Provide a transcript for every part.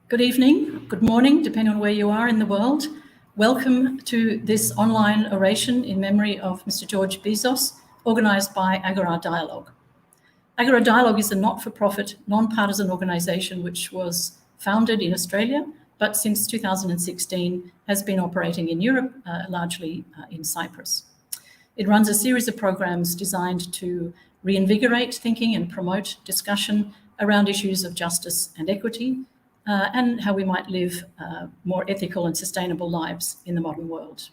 Good evening, good morning, depending on where you are in the world. Welcome to this online oration in memory of Mr. George Bizos, organised by Agora Dialogue. Agora Dialogue is a not-for-profit, non-partisan organisation which was founded in Australia, but since 2016 has been operating in Europe, largely in Cyprus. It runs a series of programs designed to reinvigorate thinking and promote discussion around issues of justice and equity, and how we might live more ethical and sustainable lives in the modern world.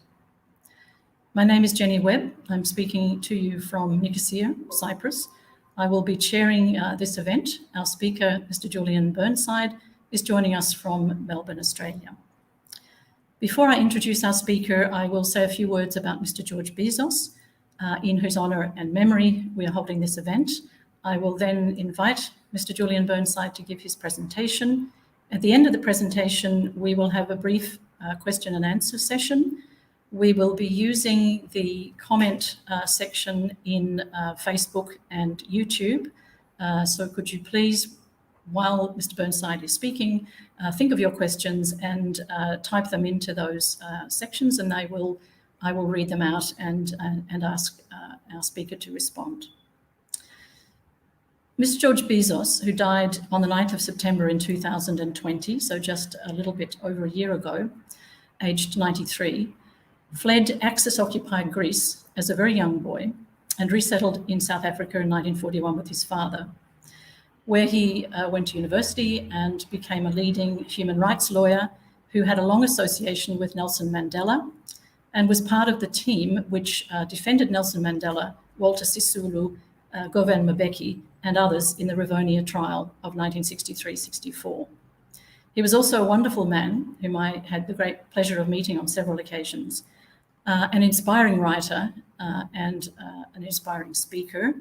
My name is Jenny Webb. I'm speaking to you from Nicosia, Cyprus. I will be chairing this event. Our speaker, Mr. Julian Burnside, is joining us from Melbourne, Australia. Before I introduce our speaker, I will say a few words about Mr. George Bizos, in whose honour and memory we are holding this event. I will then invite Mr. Julian Burnside to give his presentation. At the end of the presentation, we will have a brief question and answer session. We will be using the comment section in Facebook and YouTube. So could you please, while Mr. Burnside is speaking, think of your questions and type them into those sections, and I will read them out and ask our speaker to respond. Mr. George Bizos, who died on the 9th of September in 2020, so just a little bit over a year ago, aged 93, fled Axis-occupied Greece as a very young boy and resettled in South Africa in 1941 with his father, where he went to university and became a leading human rights lawyer who had a long association with Nelson Mandela and was part of the team which defended Nelson Mandela, Walter Sisulu, Govan Mbeki, and others in the Rivonia trial of 1963-64. He was also a wonderful man whom I had the great pleasure of meeting on several occasions, an inspiring writer and an inspiring speaker.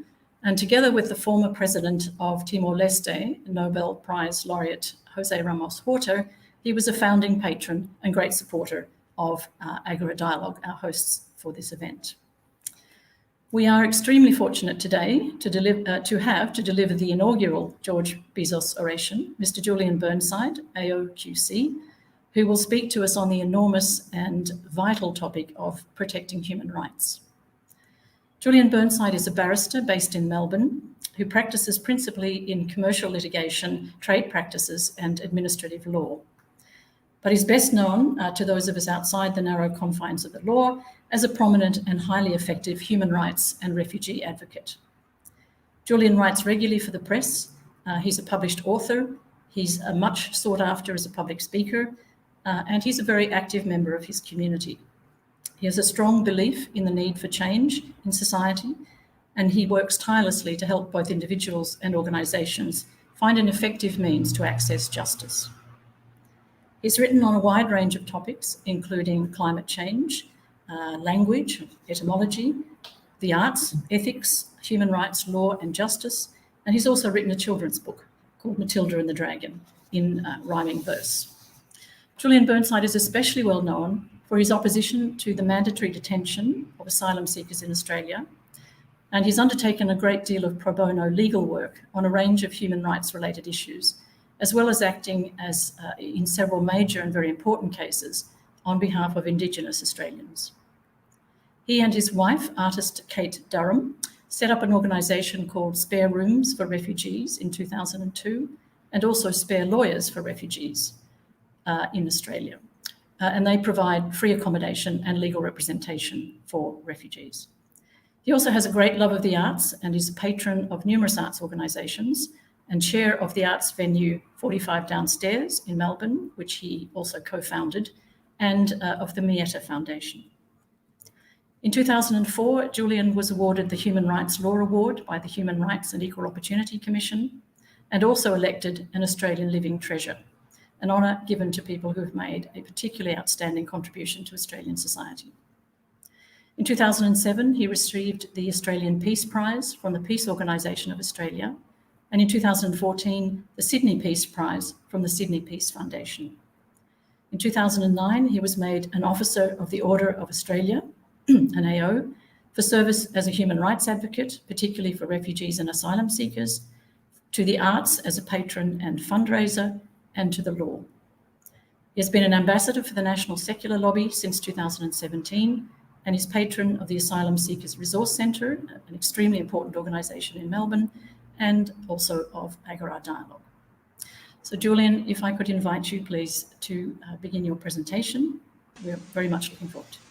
And together with the former president of Timor-Leste, Nobel Prize laureate Jose Ramos Horta, he was a founding patron and great supporter of Agora Dialogue, our hosts for this event. We are extremely fortunate today to deliver the inaugural George Bizos oration, Mr. Julian Burnside, AOQC, who will speak to us on the enormous and vital topic of protecting human rights. Julian Burnside is a barrister based in Melbourne who practices principally in commercial litigation, trade practices, and administrative law, but is best known to those of us outside the narrow confines of the law as a prominent and highly effective human rights and refugee advocate. Julian writes regularly for the press. He's a published author. He's much sought after as a public speaker, and he's a very active member of his community. He has a strong belief in the need for change in society, and he works tirelessly to help both individuals and organisations find an effective means to access justice. He's written on a wide range of topics, including climate change, language, etymology, the arts, ethics, human rights, law and justice, and he's also written a children's book called Matilda and the Dragon in rhyming verse. Julian Burnside is especially well known for his opposition to the mandatory detention of asylum seekers in Australia, and he's undertaken a great deal of pro bono legal work on a range of human rights related issues, as well as acting as in several major and very important cases on behalf of Indigenous Australians. He and his wife, artist Kate Durham, set up an organisation called Spare Rooms for Refugees in 2002, and also Spare Lawyers for Refugees in Australia. And they provide free accommodation and legal representation for refugees. He also has a great love of the arts and is a patron of numerous arts organisations and chair of the arts venue 45 Downstairs in Melbourne, which he also co-founded, and of the Mieta Foundation. In 2004, Julian was awarded the Human Rights Law Award by the Human Rights and Equal Opportunity Commission, and also elected an Australian Living Treasure, an honour given to people who have made a particularly outstanding contribution to Australian society. In 2007, he received the Australian Peace Prize from the Peace Organisation of Australia, and in 2014, the Sydney Peace Prize from the Sydney Peace Foundation. In 2009, he was made an Officer of the Order of Australia, an AO, for service as a human rights advocate, particularly for refugees and asylum seekers, to the arts as a patron and fundraiser, and to the law. He has been an ambassador for the National Secular Lobby since 2017 and is patron of the Asylum Seekers Resource Centre, an extremely important organisation in Melbourne, and also of Agora Dialogue. So Julian, if I could invite you please to begin your presentation. We're very much looking forward to it.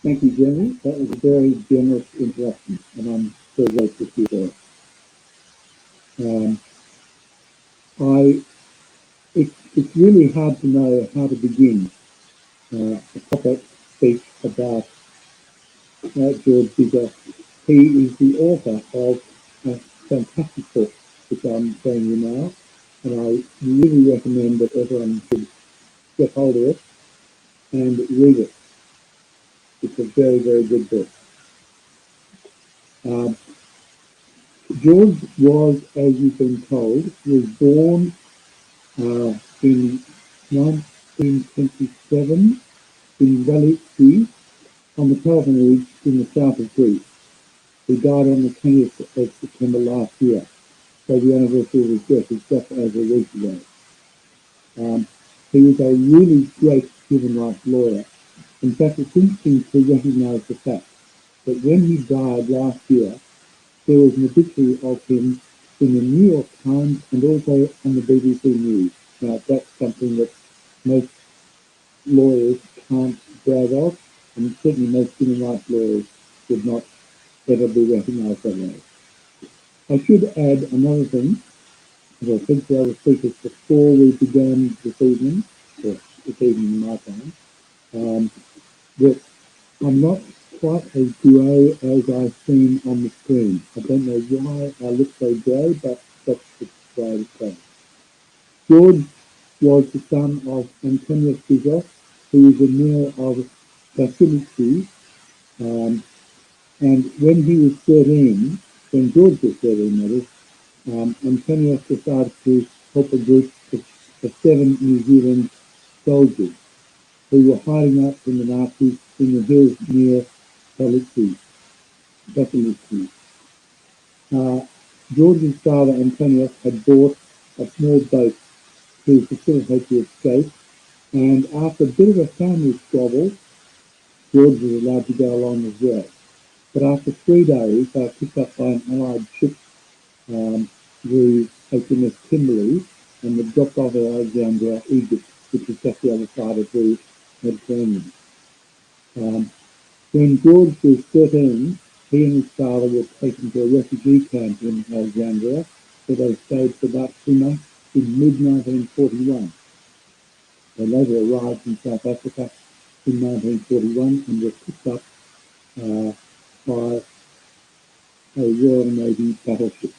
Thank you, Jenny. That was a very generous introduction, and I'm so grateful to you there. It's really hard to know how to begin a proper speech about George Bizos. He is the author of a fantastic book, which I'm showing you now, and I really recommend that everyone should get hold of it and read it. It's a very, very good book. George was, as you've been told, was born in 1927 in Odyssey on the Peloponnese in the south of Greece. He died on the 20th of September last year, so the anniversary of his death is just over a week ago. He was a really great human rights lawyer. In fact, it's interesting to recognise the fact that when he died last year, there was an obituary of him in the New York Times and also on the BBC News. Now, that's something that most lawyers can't brag of, and certainly most human rights lawyers would not ever be recognised that way. I should add another thing, as I said to other speakers before we began this evening, or this evening in my time, that I'm not quite as grey as I seem on the screen. I don't know why I look so grey, but that's the way it goes. George was the son of Antonius Bizos, who was the mayor of Vasiliki, and when he was 13, when George was 13, that is, Antonius decided to help a group of 7 New Zealand soldiers who were hiding out from the Nazis in the hills near Vasiliki. George's father, Antonius, had bought a small boat to facilitate the escape, and after a bit of a family squabble, George was allowed to go along as well. But after 3 days, they were picked up by an Allied ship, the HMS Kimberley, and were dropped off at Alexandria, Egypt, which is just the other side of the Mediterranean. When George was 13, he and his father were taken to a refugee camp in Alexandria, where they stayed for about 2 months in mid-1941. They later arrived in South Africa in 1941 and were picked up by a Royal Navy battleship.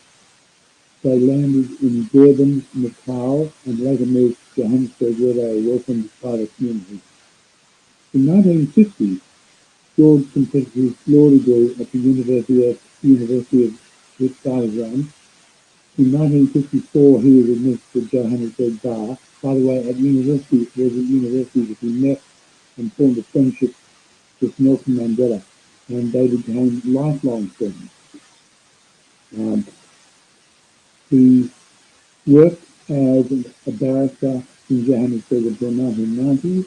They landed in Durban, Natal, and later moved to Johannesburg, where they were welcomed by the community. In 1950, George completed his law degree at the University of Witwatersrand. In 1954, he was admitted to the Johannesburg Bar. By the way, at university, it was at university that he met and formed a friendship with Nelson Mandela, and they became lifelong friends. He worked as a barrister in Johannesburg until 1990,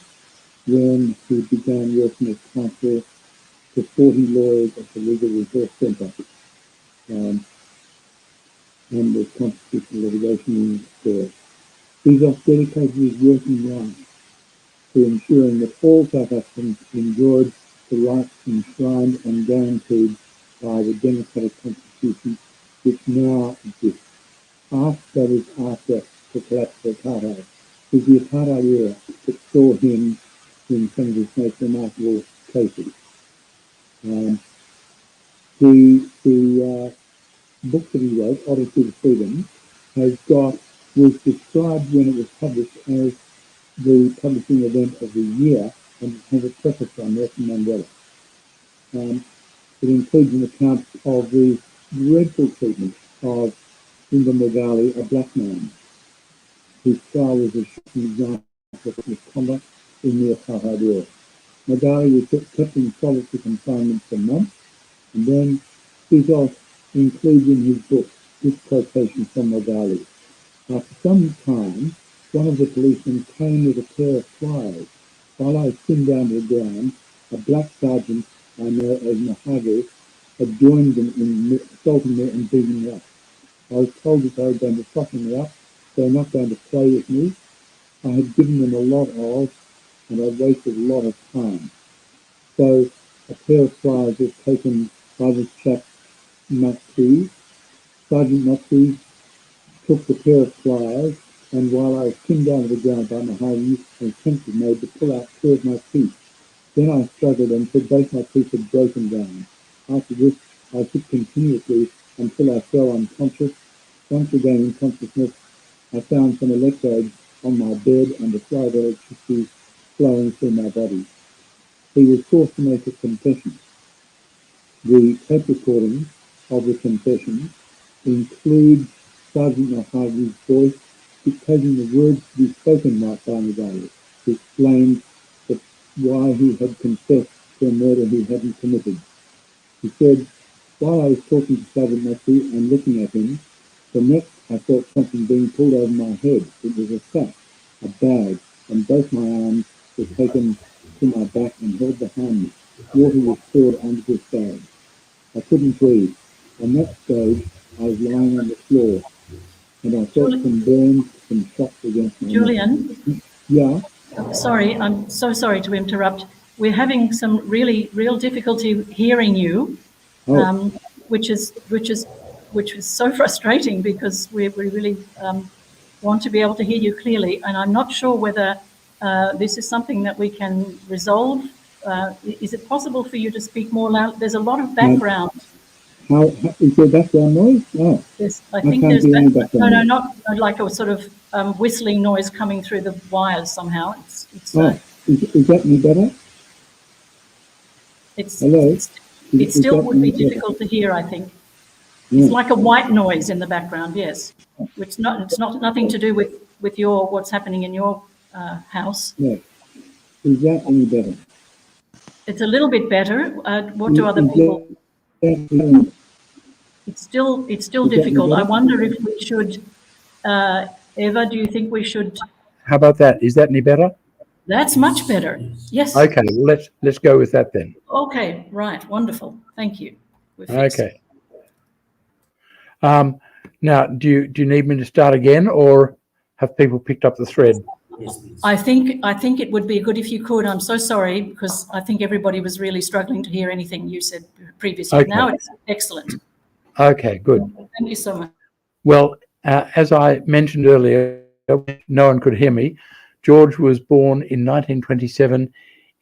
when he began working as counsel to 40 lawyers at the Legal Resource Centre and the Constitutional Litigation Unit there. Bizos dedicated his working life to ensuring that all South Africans enjoyed the rights enshrined and guaranteed by the democratic constitution which now exists. After the collapse of Apartheid, it was the Apartheid era that saw him in some of his most remarkable cases. The book that he wrote, Odyssey to Freedom, was described when it was published as the publishing event of the year, and it has a preface by Nelson Mandela. It includes an account of the dreadful treatment of Magali, a black man, whose trial was a shocking example of misconduct in the Apartheid era. Magali was kept in solitary confinement for months, and then Bizos includes in his book this quotation from Magali. After some time, one of the policemen came with a pair of pliers. While I was pinned down to the ground, a black sergeant I know as Mahagir had joined them in assaulting me and beating me up. I was told that they were going to soften me up, they were not going to play with me. I had given them a lot of, and I'd wasted a lot of time. So a pair of pliers was taken by this chap, Matthew. Sergeant Matthew took the pair of pliers, and while I was pinned down to the ground by Mahoney, an attempt was made to pull out two of my teeth. Then I struggled until both my teeth had broken down. After this, I hit continuously until I fell unconscious. Once regaining consciousness, I found some electrodes on my bed and a flow of electricity flowing through my body. He was forced to make a confession. The tape recording of the confession includes Sergeant Mahagi's voice dictating the words to be spoken right by Mandela, to explain why he had confessed to a murder he hadn't committed. He said, "While I was talking to Sergeant Matthew and looking at him, the next I felt something being pulled over my head. It was a sack, a bag, and both my arms were taken to my back and held behind me. Water was poured onto this bag. I couldn't breathe. On that stage, I was lying on the floor, and I felt some burns, some shocks against my Julian? neck." Yeah? Sorry, I'm so sorry to interrupt. We're having some real difficulty hearing you, which is so frustrating because we really want to be able to hear you clearly. And I'm not sure whether this is something that we can resolve. Is it possible for you to speak more loud? There's a lot of background. How is there background noise? Oh, I think can't there's hear any background noise. not like a sort of whistling noise coming through the wires somehow. Is that any better? Hello? It still would be difficult to hear, I think. Yeah. It's like a white noise in the background, yes. It's nothing to do with what's happening in your house. Yeah. Is that any better? It's a little bit better. What do other people? It's still difficult. I wonder if we should. Eva, do you think we should? How about that? Is that any better? That's much better. Yes. Okay, well, let's go with that then. Okay, right, wonderful. Thank you. Okay. Now, do you need me to start again, or have people picked up the thread? I think it would be good if you could. I'm so sorry because I think everybody was really struggling to hear anything you said previously. Okay. Now it's excellent. Okay, good. Thank you so much. Well, as I mentioned earlier, no one could hear me. George was born in 1927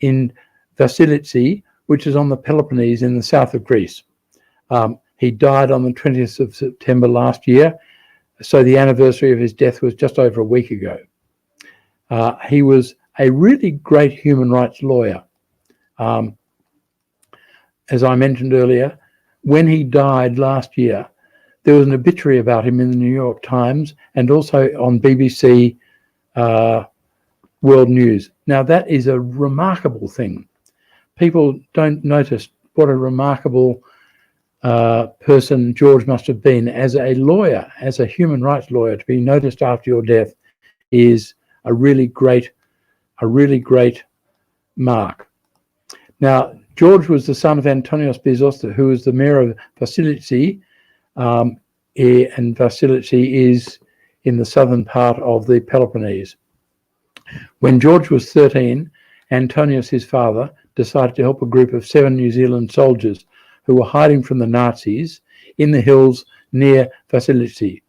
in Vasilitsi, which is on the Peloponnese in the south of Greece. He died on the 20th of September last year, so the anniversary of his death was just over a week ago. He was a really great human rights lawyer. As I mentioned earlier, when he died last year, there was an obituary about him in the New York Times and also on BBC World News. Now, that is a remarkable thing. People don't notice what a remarkable person George must have been as a lawyer, as a human rights lawyer. To be noticed after your death is a really great mark. Now, George was the son of Antonios Bizos, who was the mayor of Vasilitsi, and Vasilitsi is in the southern part of the Peloponnese. When George was 13, Antonios, his father, decided to help a group of 7 New Zealand soldiers who were hiding from the Nazis in the hills near Vasilitsi.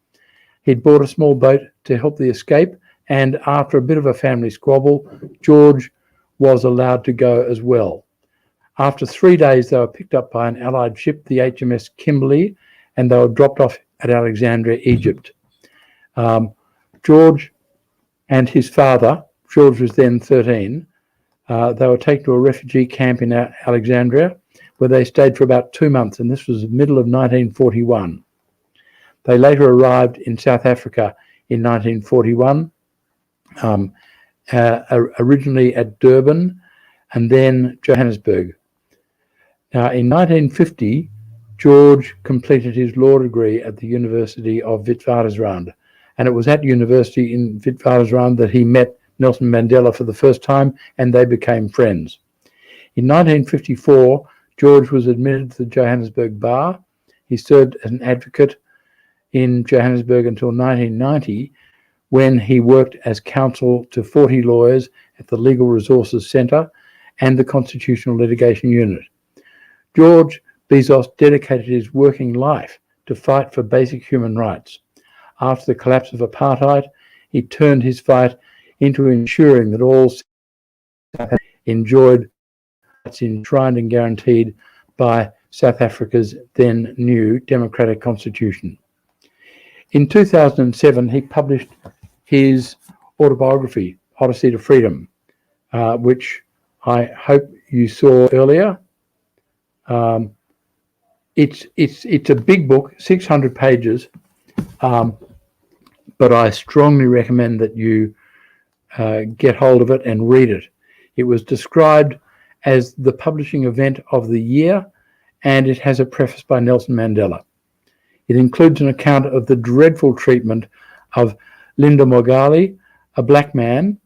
He'd bought a small boat to help the escape, and after a bit of a family squabble, George was allowed to go as well. After 3 days, they were picked up by an Allied ship, the HMS Kimberley, and they were dropped off at Alexandria, Egypt. George and his father, George was then 13, they were taken to a refugee camp in Alexandria, where they stayed for about 2 months, and this was the middle of 1941. They later arrived in South Africa in 1941, originally at Durban and then Johannesburg. Now, in 1950, George completed his law degree at the University of Witwatersrand, And it was at university in Witwatersrand that he met Nelson Mandela for the first time, and they became friends. In 1954, George was admitted to the Johannesburg bar. He served as an advocate in Johannesburg until 1990, when he worked as counsel to 40 lawyers at the Legal Resources Centre and the Constitutional Litigation Unit. George Bizos dedicated his working life to fight for basic human rights. After the collapse of apartheid, he turned his fight into ensuring that all South Africans enjoyed rights enshrined and guaranteed by South Africa's then new democratic constitution. In 2007, he published his autobiography, Odyssey to Freedom, which I hope you saw earlier. It's a big book, 600 pages, but I strongly recommend that you get hold of it and read it. It was described as the publishing event of the year, and it has a preface by Nelson Mandela. It includes an account of the dreadful treatment of Linda Mogali, a black man.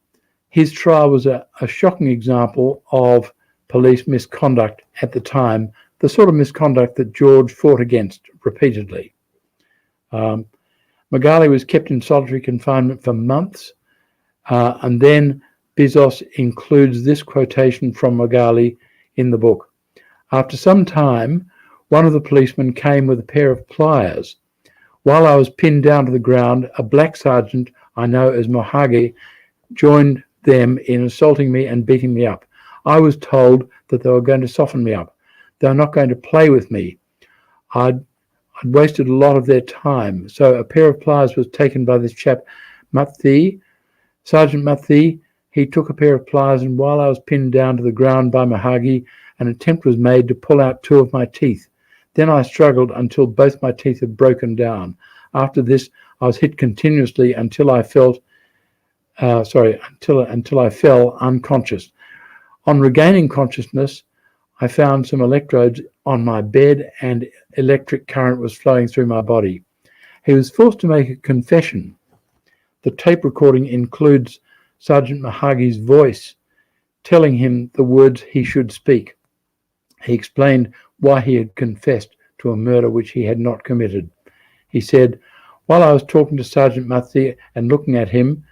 His trial was a shocking example of police misconduct at the time, the sort of misconduct that George fought against repeatedly. Mogali was kept in solitary confinement for months, and then Bizos includes this quotation from Mogali in the book. After some time, one of the policemen came with a pair of pliers. While I was pinned down to the ground, a black sergeant I know as Mohagi joined them in assaulting me and beating me up. I was told that they were going to soften me up. They were not going to play with me. I'd wasted a lot of their time. So a pair of pliers was taken by this chap, Sergeant Mathi. He took a pair of pliers, and while I was pinned down to the ground by Mohagi, an attempt was made to pull out two of my teeth. Then I struggled until both my teeth had broken down. After this, I was hit continuously until I fell unconscious. On regaining consciousness, I found some electrodes on my bed and electric current was flowing through my body. He was forced to make a confession. The tape recording includes Sergeant Mohagi's voice telling him the words he should speak. He explained why he had confessed to a murder which he had not committed. He said, "While I was talking to Sergeant Mathi and looking at him,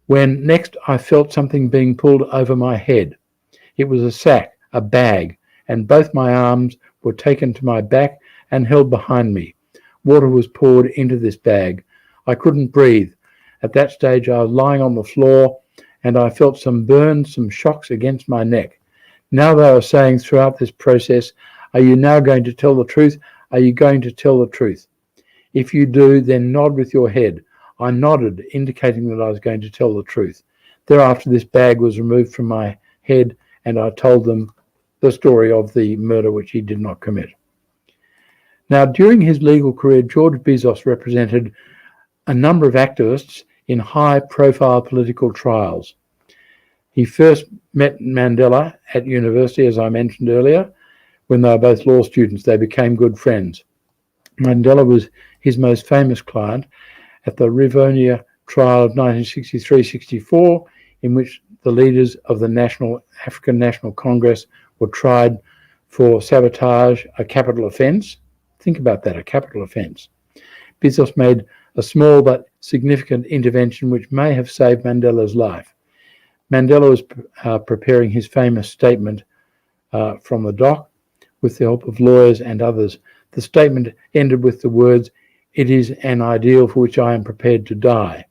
when next I felt something being pulled over my head. It was a sack, a bag, and both my arms were taken to my back and held behind me. Water was poured into this bag. I couldn't breathe. At that stage, I was lying on the floor, and I felt some burns, some shocks against my neck. Now they were saying throughout this process, 'Are you now going to tell the truth? Are you going to tell the truth? If you do, then nod with your head.' I nodded, indicating that I was going to tell the truth. Thereafter, this bag was removed from my head, and I told them the story of the murder which he did not commit." Now, during his legal career, George Bizos represented a number of activists in high-profile political trials. He first met Mandela at university, as I mentioned earlier. When they were both law students, they became good friends. Mandela was his most famous client at the Rivonia trial of 1963-64, in which the leaders of the African National Congress were tried for sabotage, a capital offence. Think about that, a capital offence. Bizos made a small but significant intervention which may have saved Mandela's life. Mandela was preparing his famous statement from the dock with the help of lawyers and others. The statement ended with the words, "It is an ideal for which I am prepared to die."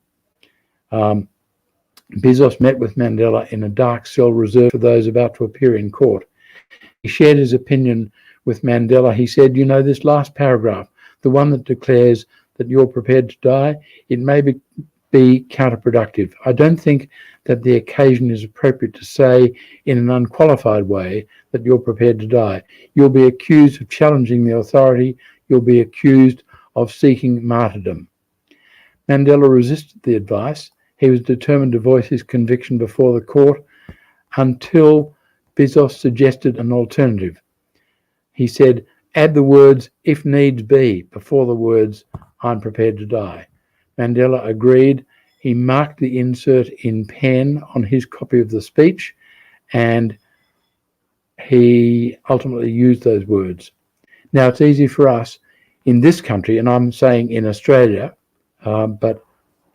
Bizos met with Mandela in a dark cell reserved for those about to appear in court. He shared his opinion with Mandela. He said, "You know, this last paragraph, the one that declares that you're prepared to die, it may be counterproductive. I don't think that the occasion is appropriate to say in an unqualified way that you're prepared to die. You'll be accused of challenging the authority. You'll be accused of seeking martyrdom." Mandela resisted the advice. He was determined to voice his conviction before the court until Bizos suggested an alternative. He said, "Add the words, 'if needs be,' before the words, 'I'm prepared to die.'" Mandela agreed. He marked the insert in pen on his copy of the speech, and he ultimately used those words. Now, it's easy for us in this country, and I'm saying in Australia, but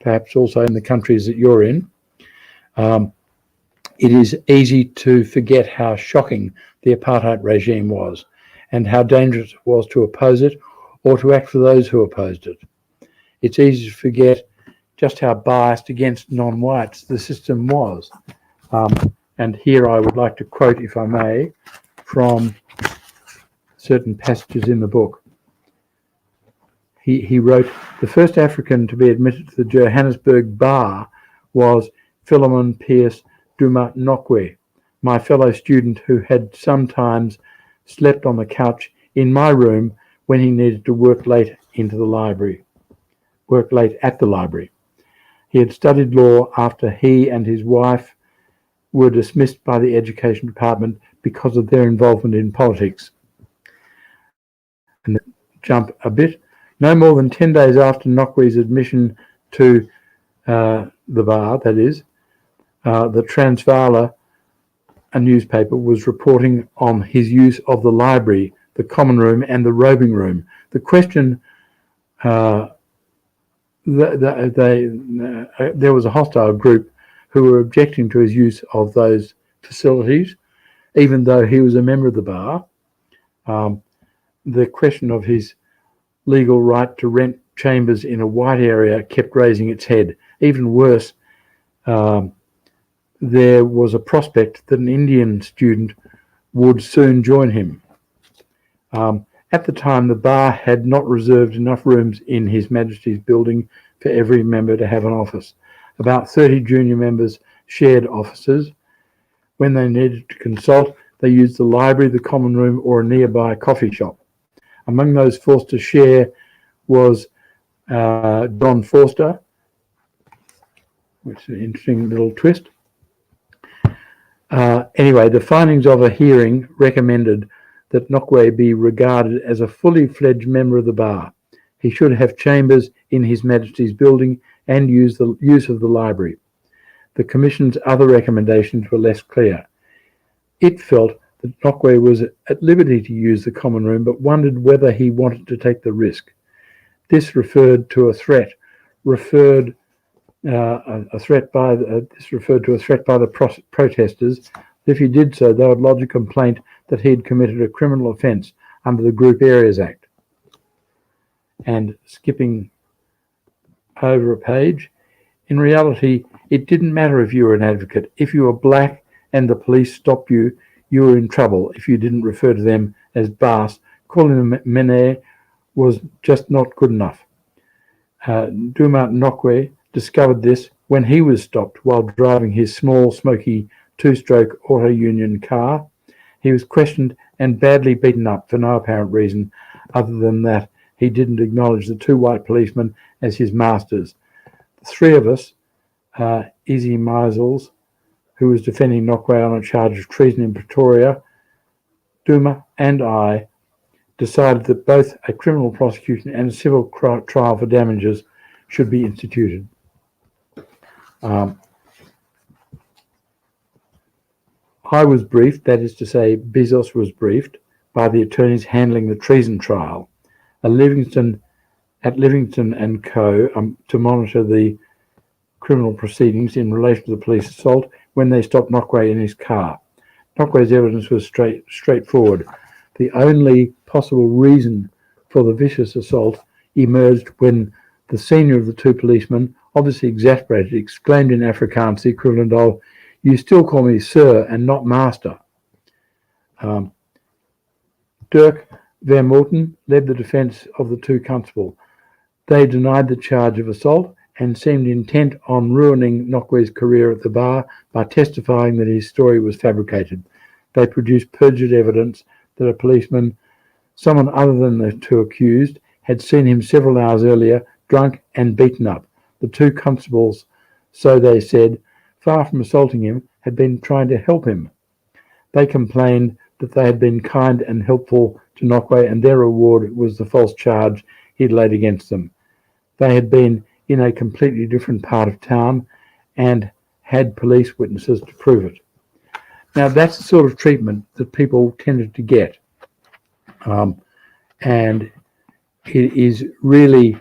perhaps also in the countries that you're in, it is easy to forget how shocking the apartheid regime was and how dangerous it was to oppose it or to act for those who opposed it. It's easy to forget just how biased against non-whites the system was. And here I would like to quote, if I may, from certain passages in the book. He wrote, "The first African to be admitted to the Johannesburg bar was Philemon Pierce Duma Nokwe, my fellow student who had sometimes slept on the couch in my room when he needed to work late at the library. He had studied law after he and his wife were dismissed by the Education Department because of their involvement in politics." And jump a bit. No more than 10 days after Nokwe's admission to the bar, that is, the Transvaala, a newspaper, was reporting on his use of the library, the common room, and the robing room. The question, there was a hostile group who were objecting to his use of those facilities, even though he was a member of the bar. The question of his legal right to rent chambers in a white area kept raising its head. Even worse, there was a prospect that an Indian student would soon join him. At the time, the bar had not reserved enough rooms in His Majesty's building for every member to have an office. About 30 junior members shared offices. When they needed to consult, they used the library, the common room, or a nearby coffee shop. Among those forced to share was John Forster, which is an interesting little twist. Anyway, the findings of a hearing recommended that Nokwe be regarded as a fully fledged member of the bar. He should have chambers in His Majesty's building and use of the library. The Commission's other recommendations were less clear. It felt that Nokwe was at liberty to use the common room, but wondered whether he wanted to take the risk. This referred to a threat by the protesters. If he did so, they would lodge a complaint that he had committed a criminal offence under the Group Areas Act. And skipping over a page, in reality, it didn't matter if you were an advocate. If you were black and the police stopped you, you were in trouble if you didn't refer to them as Bas. Calling them Mene was just not good enough. Duma Nokwe discovered this when he was stopped while driving his small, smoky, two-stroke auto union car. He was questioned and badly beaten up for no apparent reason other than that he didn't acknowledge the two white policemen as his masters. The three of us, Izzy Meisels, who was defending Nokwe on a charge of treason in Pretoria, Duma and I decided that both a criminal prosecution and a civil trial for damages should be instituted. I was briefed, that is to say, Bizos was briefed by the attorneys handling the treason trial at Livingston and Co. To monitor the criminal proceedings in relation to the police assault when they stopped Nokwe in his car. Nokwe's evidence was straightforward. The only possible reason for the vicious assault emerged when the senior of the two policemen, obviously exasperated, exclaimed in Afrikaans the equivalent of, "You still call me sir and not master." Dirk Vermorten led the defence of the two constables. They denied the charge of assault and seemed intent on ruining Nokwe's career at the bar by testifying that his story was fabricated. They produced perjured evidence that a policeman, someone other than the two accused, had seen him several hours earlier, drunk and beaten up. The two constables, so they said, far from assaulting him, had been trying to help him. They complained that they had been kind and helpful to Nokwe, and their reward was the false charge he'd laid against them. They had been in a completely different part of town and had police witnesses to prove it. Now, that's the sort of treatment that people tended to get. And it is really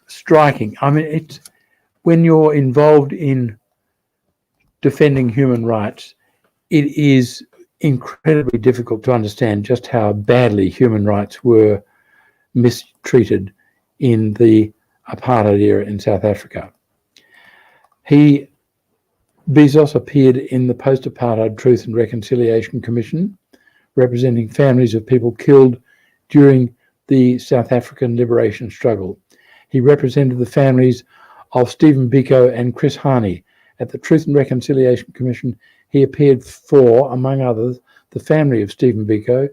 striking. I mean, it's when you're involved in defending human rights, it is incredibly difficult to understand just how badly human rights were mistreated in the apartheid era in South Africa. Bizos appeared in the Post-Apartheid Truth and Reconciliation Commission, representing families of people killed during the South African liberation struggle. He represented the families of Stephen Biko and Chris Hani. At the Truth and Reconciliation Commission, he appeared for, among others, the family of Stephen Biko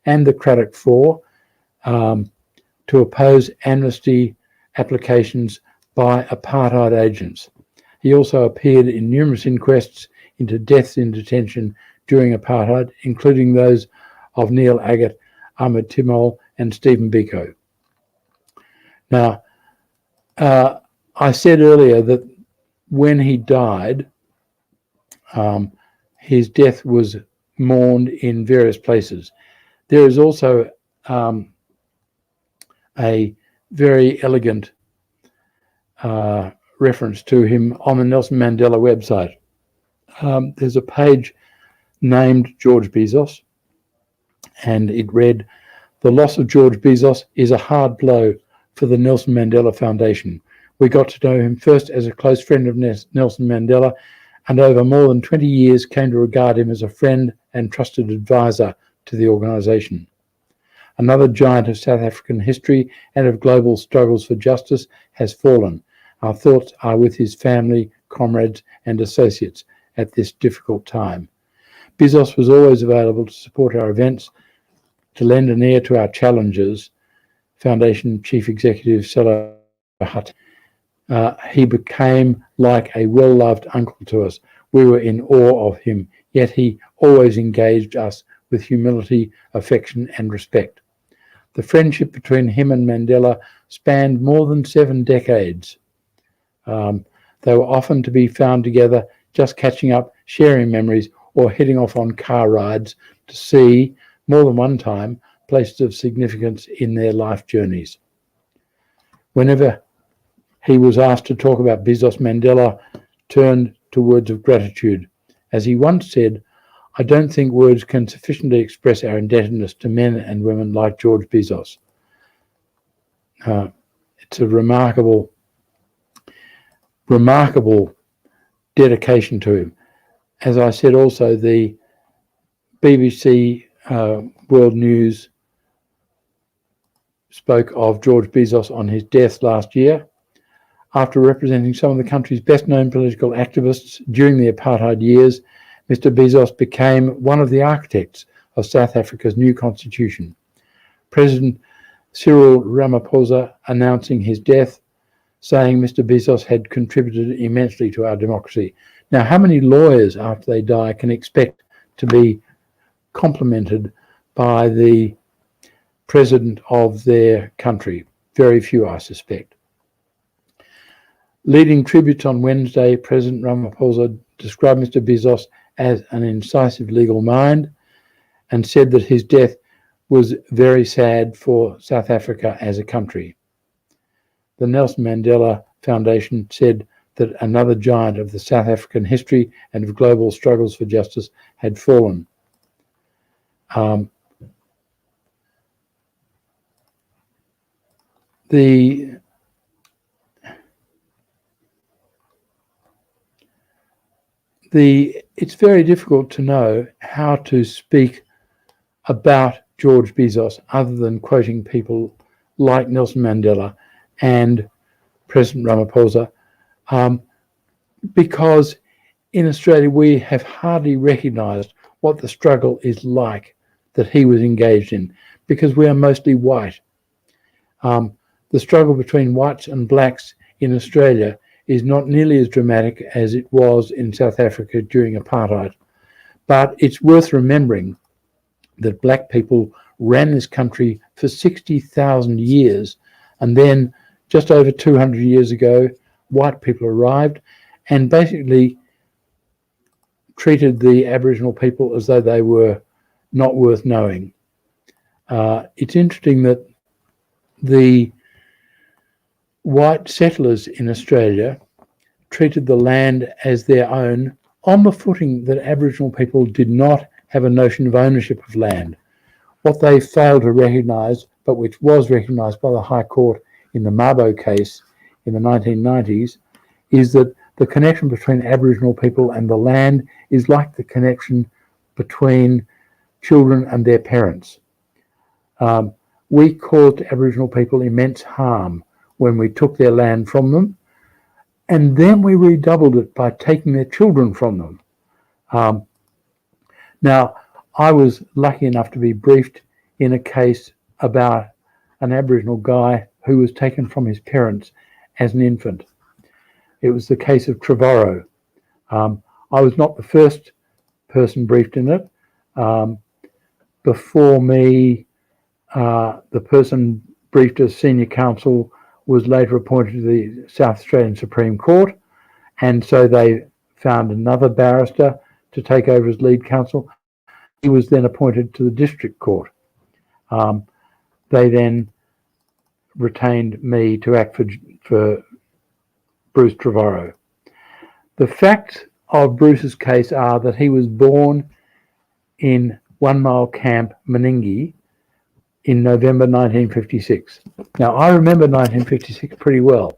and the Craddock Four to oppose amnesty applications by apartheid agents. He also appeared in numerous inquests into deaths in detention during apartheid, including those of Neil Agat, Ahmed Timol, and Stephen Biko. Now, I said earlier that when he died, his death was mourned in various places. There is also a very elegant reference to him on the Nelson Mandela website. There's a page named George Bizos, and it read, "The loss of George Bizos is a hard blow for the Nelson Mandela Foundation. We got to know him first as a close friend of Nelson Mandela, and over more than 20 years came to regard him as a friend and trusted advisor to the organisation. Another giant of South African history and of global struggles for justice has fallen. Our thoughts are with his family, comrades and associates at this difficult time. Bizos was always available to support our events, to lend an ear to our challenges." Foundation Chief Executive Sagar. He became like a well-loved uncle to us. We were in awe of him, yet he always engaged us with humility, affection and respect. The friendship between him and Mandela spanned more than 7 decades. They were often to be found together, just catching up, sharing memories, or heading off on car rides to see, more than one time, places of significance in their life journeys. Whenever he was asked to talk about Bizos, Mandela turned to words of gratitude. As he once said, "I don't think words can sufficiently express our indebtedness to men and women like George Bizos." It's a remarkable dedication to him. As I said also, the BBC World News spoke of George Bizos on his death last year. After representing some of the country's best-known political activists during the apartheid years, Mr. Bizos became one of the architects of South Africa's new constitution. President Cyril Ramaphosa announcing his death, saying Mr. Bizos had contributed immensely to our democracy. Now, how many lawyers after they die can expect to be complimented by the president of their country? Very few, I suspect. Leading tributes on Wednesday, President Ramaphosa described Mr. Bizos as an incisive legal mind and said that his death was very sad for South Africa as a country. The Nelson Mandela Foundation said that another giant of the South African history and of global struggles for justice had fallen. It's very difficult to know how to speak about George Bizos other than quoting people like Nelson Mandela and President Ramaphosa, because in Australia we have hardly recognised what the struggle is like that he was engaged in, because we are mostly white. The struggle between whites and blacks in Australia is not nearly as dramatic as it was in South Africa during apartheid. But it's worth remembering that black people ran this country for 60,000 years, and then just over 200 years ago, white people arrived and basically treated the Aboriginal people as though they were not worth knowing. It's interesting that the white settlers in Australia treated the land as their own on the footing that Aboriginal people did not have a notion of ownership of land. What they failed to recognise, but which was recognised by the High Court in the Mabo case in the 1990s, is that the connection between Aboriginal people and the land is like the connection between children and their parents. We caused Aboriginal people immense harm when we took their land from them, and then we redoubled it by taking their children from them. Now, I was lucky enough to be briefed in a case about an Aboriginal guy who was taken from his parents as an infant. It was the case of Trevorrow. I was not the first person briefed in it. Before me, the person briefed as senior counsel was later appointed to the South Australian Supreme Court, and so they found another barrister to take over as lead counsel. He was then appointed to the District Court. They then retained me to act for Bruce Trevorrow. The facts of Bruce's case are that he was born in 1 Mile Camp, Meningie, in November 1956. Now, I remember 1956 pretty well.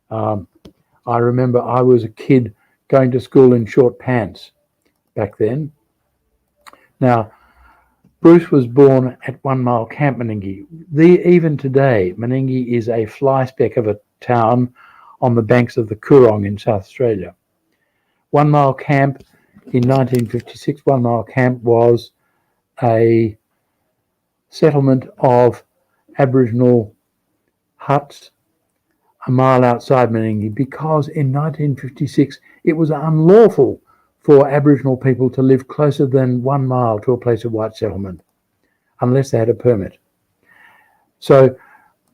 I remember I was a kid going to school in short pants back then. Now, Bruce was born at 1 Mile Camp, Meningie. Even today, Meningie is a flyspeck of a town on the banks of the Coorong in South Australia. 1 Mile Camp in 1956, 1 Mile Camp was a settlement of Aboriginal huts a mile outside Meningie, because in 1956 it was unlawful for Aboriginal people to live closer than 1 mile to a place of white settlement unless they had a permit. So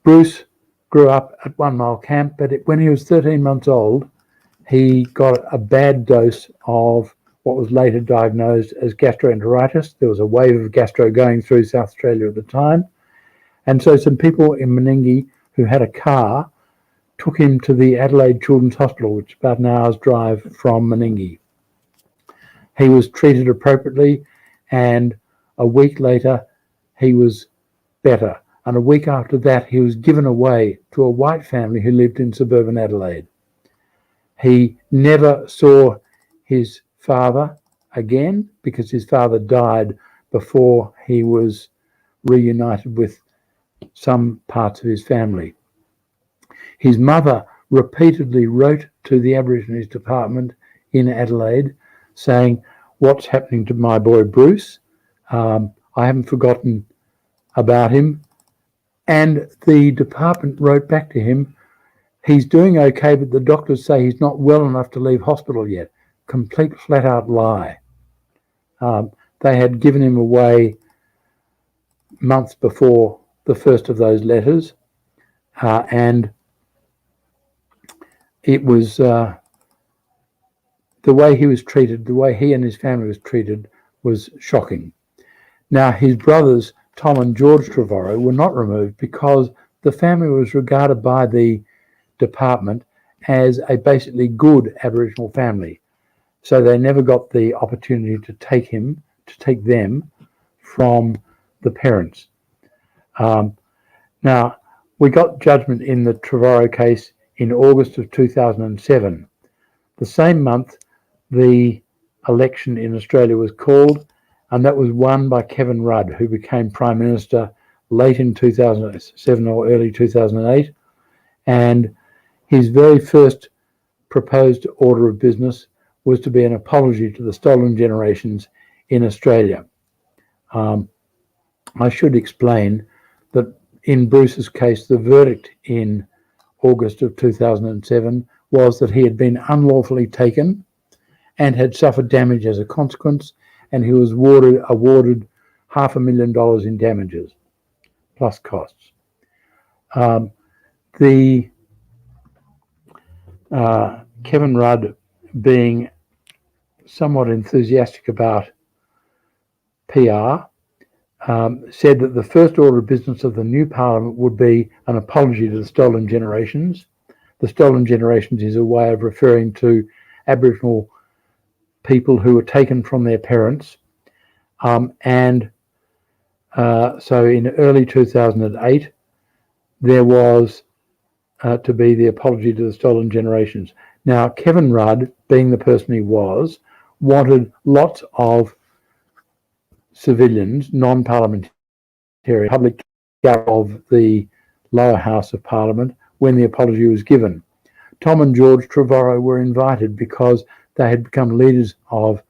Bruce grew up at 1 Mile Camp, but when he was 13 months old, he got a bad dose of what was later diagnosed as gastroenteritis. There was a wave of gastro going through South Australia at the time. And so some people in Meningie who had a car took him to the Adelaide Children's Hospital, which is about an hour's drive from Meningie. He was treated appropriately, and a week later he was better. And a week after that he was given away to a white family who lived in suburban Adelaide. He never saw his father again because his father died before he was reunited with some parts of his family. His mother repeatedly wrote to the Aborigines Department in Adelaide saying, "What's happening to my boy Bruce? I haven't forgotten about him." And the department wrote back to him, "He's doing okay, but the doctors say he's not well enough to leave hospital yet." Complete flat out lie. They had given him away months before the first of those letters, and it was the way he was treated, the way he and his family was treated, was shocking. Now, his brothers, Tom and George Trevorrow, were not removed because the family was regarded by the department as a basically good Aboriginal family. So they never got the opportunity to take them from the parents. Now, we got judgment in the Trevorrow case in August of 2007. The same month, the election in Australia was called, and that was won by Kevin Rudd, who became Prime Minister late in 2007 or early 2008. And his very first proposed order of business was to be an apology to the stolen generations in Australia. I should explain that in Bruce's case, the verdict in August of 2007 was that he had been unlawfully taken and had suffered damage as a consequence, and he was awarded $500,000 in damages, plus costs. The Kevin Rudd, being somewhat enthusiastic about PR, said that the first order of business of the new parliament would be an apology to the stolen generations. The stolen generations is a way of referring to Aboriginal people who were taken from their parents. So in early 2008, there was to be the apology to the stolen generations. Now, Kevin Rudd, being the person he was, wanted lots of civilians, non-parliamentary, public of the lower house of parliament when the apology was given. Tom and George Trevorrow were invited because they had become leaders of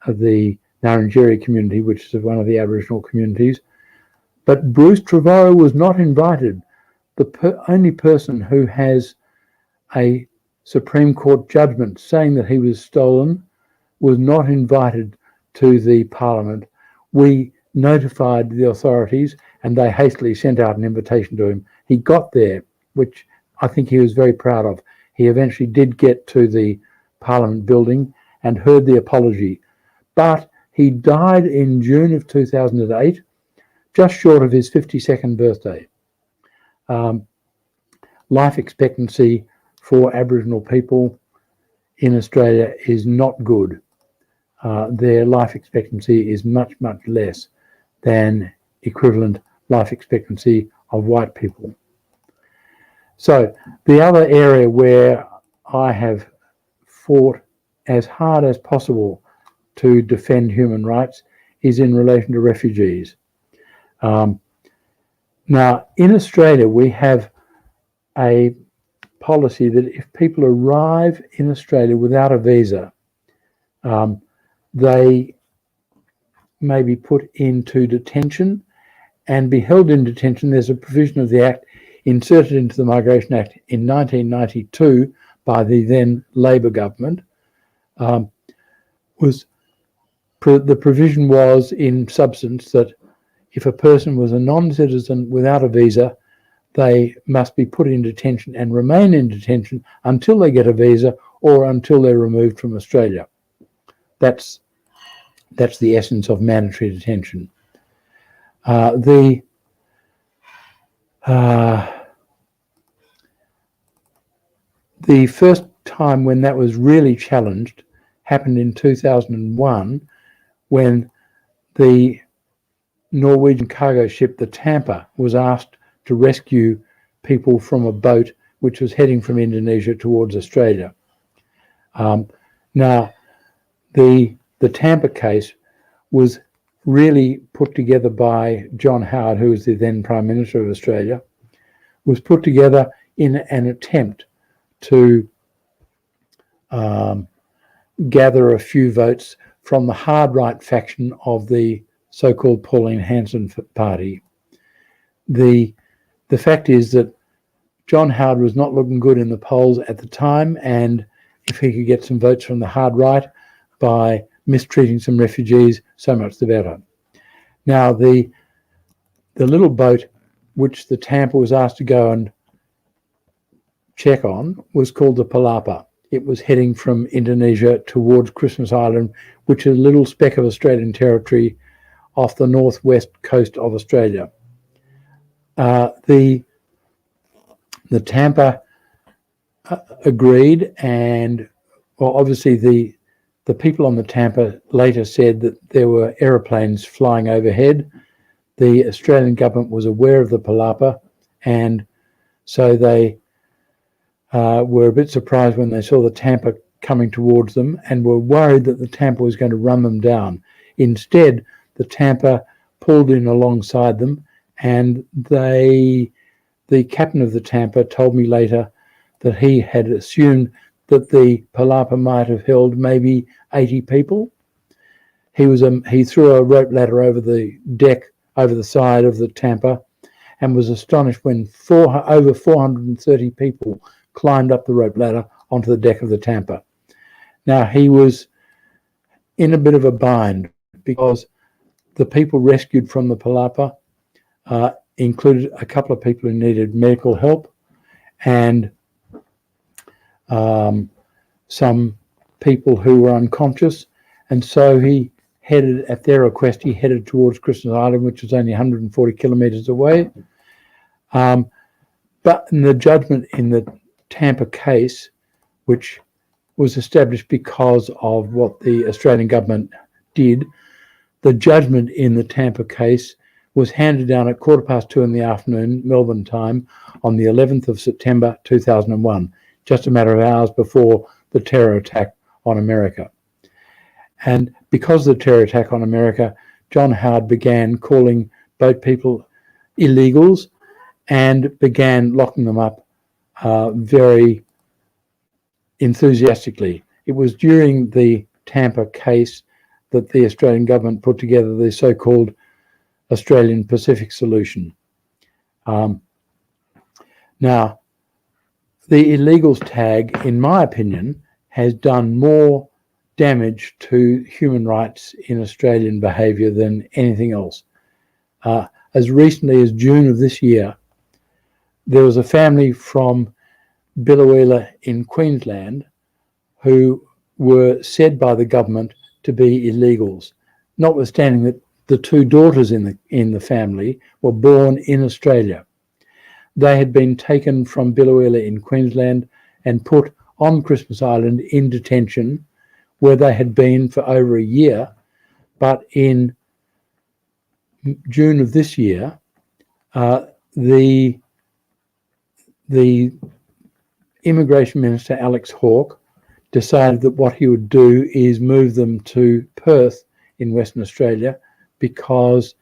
the Ngarrindjeri community, which is one of the Aboriginal communities. But Bruce Trevorrow was not invited. The only person who has a Supreme Court judgment saying that he was stolen was not invited to the parliament. We notified the authorities and they hastily sent out an invitation to him. He got there, which I think he was very proud of. He eventually did get to the parliament building and heard the apology. But he died in June of 2008, just short of his 52nd birthday. Life expectancy for Aboriginal people in Australia is not good. Their life expectancy is much, much less than equivalent life expectancy of white people. So the other area where I have fought as hard as possible to defend human rights is in relation to refugees. Now, in Australia, we have a policy that if people arrive in Australia without a visa, they may be put into detention and be held in detention. There's a provision of the Act inserted into the Migration Act in 1992 by the then Labor government. The provision was in substance that if a person was a non-citizen without a visa, they must be put in detention and remain in detention until they get a visa or until they're removed from Australia. That's the essence of mandatory detention. The first time when that was really challenged happened in 2001 when the Norwegian cargo ship, the Tampa, was asked to rescue people from a boat which was heading from Indonesia towards Australia. Now, the Tampa case was really put together by John Howard, who was the then Prime Minister of Australia, was put together in an attempt to gather a few votes from the hard right faction of the so-called Pauline Hanson party. The fact is that John Howard was not looking good in the polls at the time, and if he could get some votes from the hard right by mistreating some refugees, so much the better. Now, the little boat which the Tampa was asked to go and check on was called the Palapa. It was heading from Indonesia towards Christmas Island, which is a little speck of Australian territory off the northwest coast of Australia. The Tampa agreed, and well, obviously the people on the Tampa later said that there were aeroplanes flying overhead. The Australian government was aware of the Palapa, and so they were a bit surprised when they saw the Tampa coming towards them and were worried that the Tampa was going to run them down. Instead, the Tampa pulled in alongside them, and the captain of the Tampa told me later that he had assumed that the Palapa might have held maybe 80 people. He threw a rope ladder over the deck, over the side of the Tampa, and was astonished when over 430 people climbed up the rope ladder onto the deck of the Tampa. Now, he was in a bit of a bind because the people rescued from the Palapa included a couple of people who needed medical help, and some people who were unconscious, and so he headed, at their request, he headed towards Christmas Island, which was only 140 kilometres away. But in the judgment in the Tampa case, which was established because of what the Australian government did, the judgment in the Tampa case was handed down at 2:15 in the afternoon, Melbourne time, on the 11th of September 2001, just a matter of hours before the terror attack on America. And because of the terror attack on America, John Howard began calling boat people illegals and began locking them up very enthusiastically. It was during the Tampa case that the Australian government put together the so-called Australian Pacific Solution. Now, the illegals tag, in my opinion, has done more damage to human rights in Australian behaviour than anything else. As recently as June of this year, there was a family from Biloela in Queensland who were said by the government to be illegals, notwithstanding that the two daughters in the family were born in Australia. They had been taken from Biloela in Queensland and put on Christmas Island in detention, where they had been for over a year. But in June of this year, the Immigration Minister, Alex Hawke, decided that what he would do is move them to Perth in Western Australia, because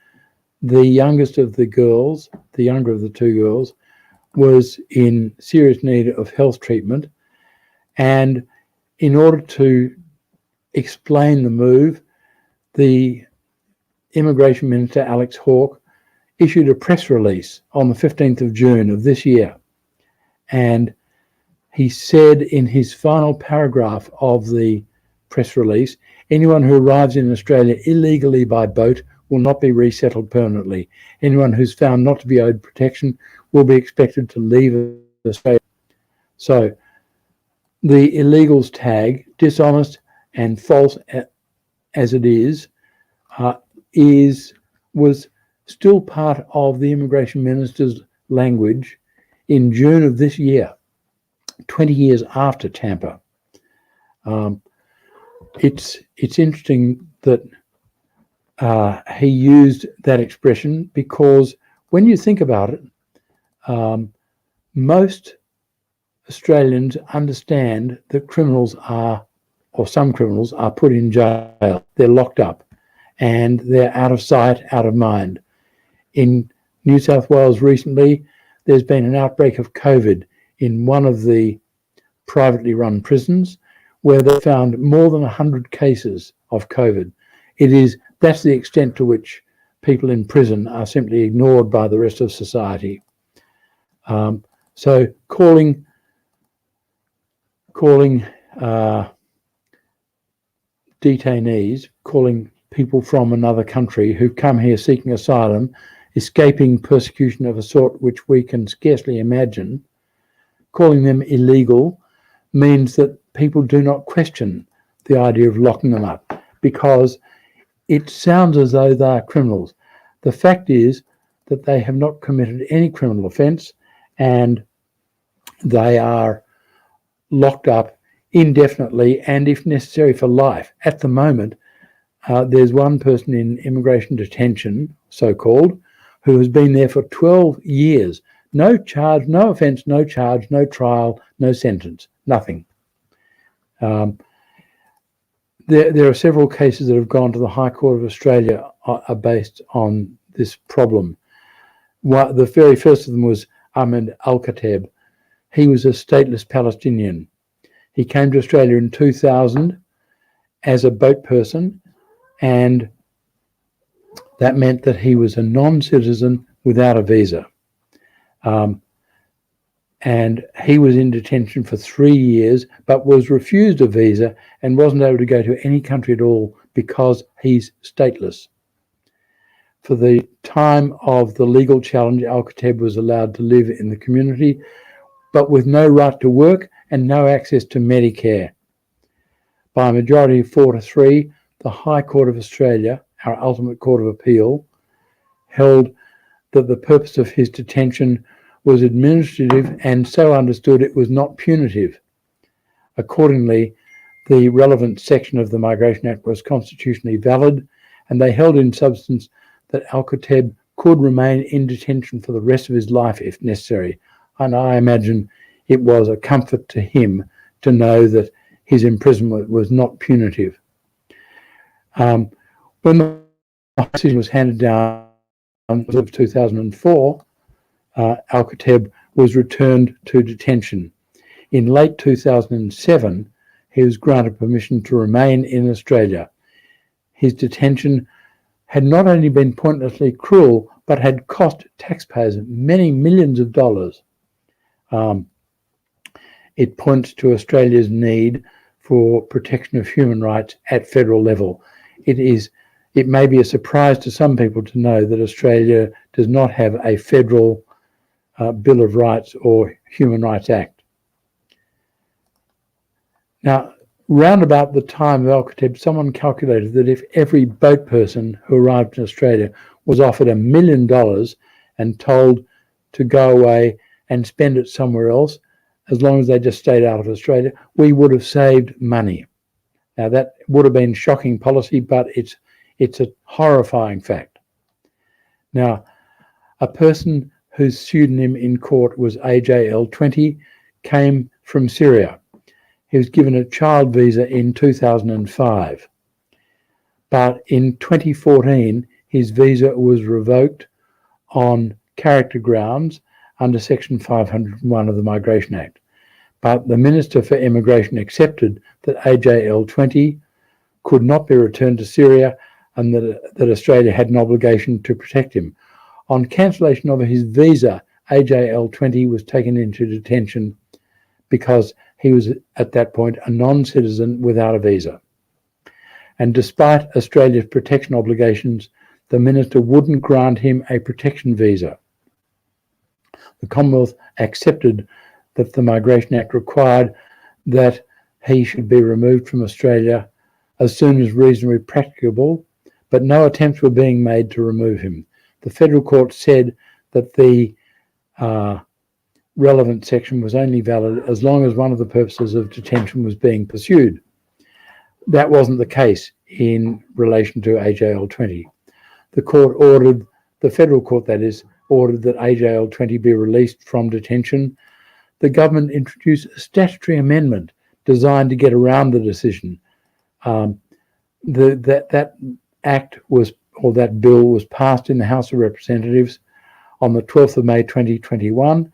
the youngest of the girls, the younger of the two girls, was in serious need of health treatment. And in order to explain the move, the Immigration Minister, Alex Hawke, issued a press release on the 15th of June of this year. And he said in his final paragraph of the press release, anyone who arrives in Australia illegally by boat will not be resettled permanently. Anyone who's found not to be owed protection will be expected to leave Australia. So the illegals tag, dishonest and false as it is, was still part of the Immigration Minister's language in June of this year, 20 years after Tampa. It's interesting that he used that expression, because when you think about it, most Australians understand that criminals are, or some criminals are, put in jail. They're locked up and they're out of sight, out of mind. In New South Wales recently, there's been an outbreak of COVID in one of the privately run prisons, where they found more than 100 cases of COVID. That's the extent to which people in prison are simply ignored by the rest of society. So calling detainees, calling people from another country who come here seeking asylum, escaping persecution of a sort which we can scarcely imagine, calling them illegal means that people do not question the idea of locking them up, because it sounds as though they are criminals. The fact is that they have not committed any criminal offence, and they are locked up indefinitely and, if necessary, for life. At the moment, there's one person in immigration detention, so-called, who has been there for 12 years. No charge, no offence, no charge, no trial, no sentence, nothing. There are several cases that have gone to the High Court of Australia are based on this problem. The very first of them was Ahmed Al-Khatteb. He was a stateless Palestinian. He came to Australia in 2000 as a boat person, and that meant that he was a non-citizen without a visa. And he was in detention for 3 years, but was refused a visa and wasn't able to go to any country at all because he's stateless. For the time of the legal challenge, Al-Khatteb was allowed to live in the community, but with no right to work and no access to Medicare. By a majority of 4-3, the High Court of Australia, our ultimate court of appeal, held that the purpose of his detention was administrative and so understood it was not punitive. Accordingly, the relevant section of the Migration Act was constitutionally valid, and they held in substance that Al-Khatteb could remain in detention for the rest of his life if necessary. And I imagine it was a comfort to him to know that his imprisonment was not punitive. When the decision was handed down in 2004, Al-Khatteb was returned to detention. In late 2007, he was granted permission to remain in Australia. His detention had not only been pointlessly cruel, but had cost taxpayers many millions of dollars. It points to Australia's need for protection of human rights at federal level. It may be a surprise to some people to know that Australia does not have a federal Bill of Rights or Human Rights Act. Now, round about the time of Al-Khatteb, someone calculated that if every boat person who arrived in Australia was offered $1 million and told to go away and spend it somewhere else, as long as they just stayed out of Australia, we would have saved money. Now, that would have been shocking policy, but it's a horrifying fact. Now, a person whose pseudonym in court was AJL20 came from Syria. He was given a child visa in 2005. But in 2014, his visa was revoked on character grounds under Section 501 of the Migration Act. But the Minister for Immigration accepted that AJL20 could not be returned to Syria and that Australia had an obligation to protect him. On cancellation of his visa, AJL20 was taken into detention because he was at that point a non-citizen without a visa. And despite Australia's protection obligations, the minister wouldn't grant him a protection visa. The Commonwealth accepted that the Migration Act required that he should be removed from Australia as soon as reasonably practicable, but no attempts were being made to remove him. The federal court said that the relevant section was only valid as long as one of the purposes of detention was being pursued. That wasn't the case in relation to AJL20. The federal court, that is, ordered that AJL20 be released from detention. The government introduced a statutory amendment designed to get around the decision. That act was, or that bill was passed in the House of Representatives on the 12th of May 2021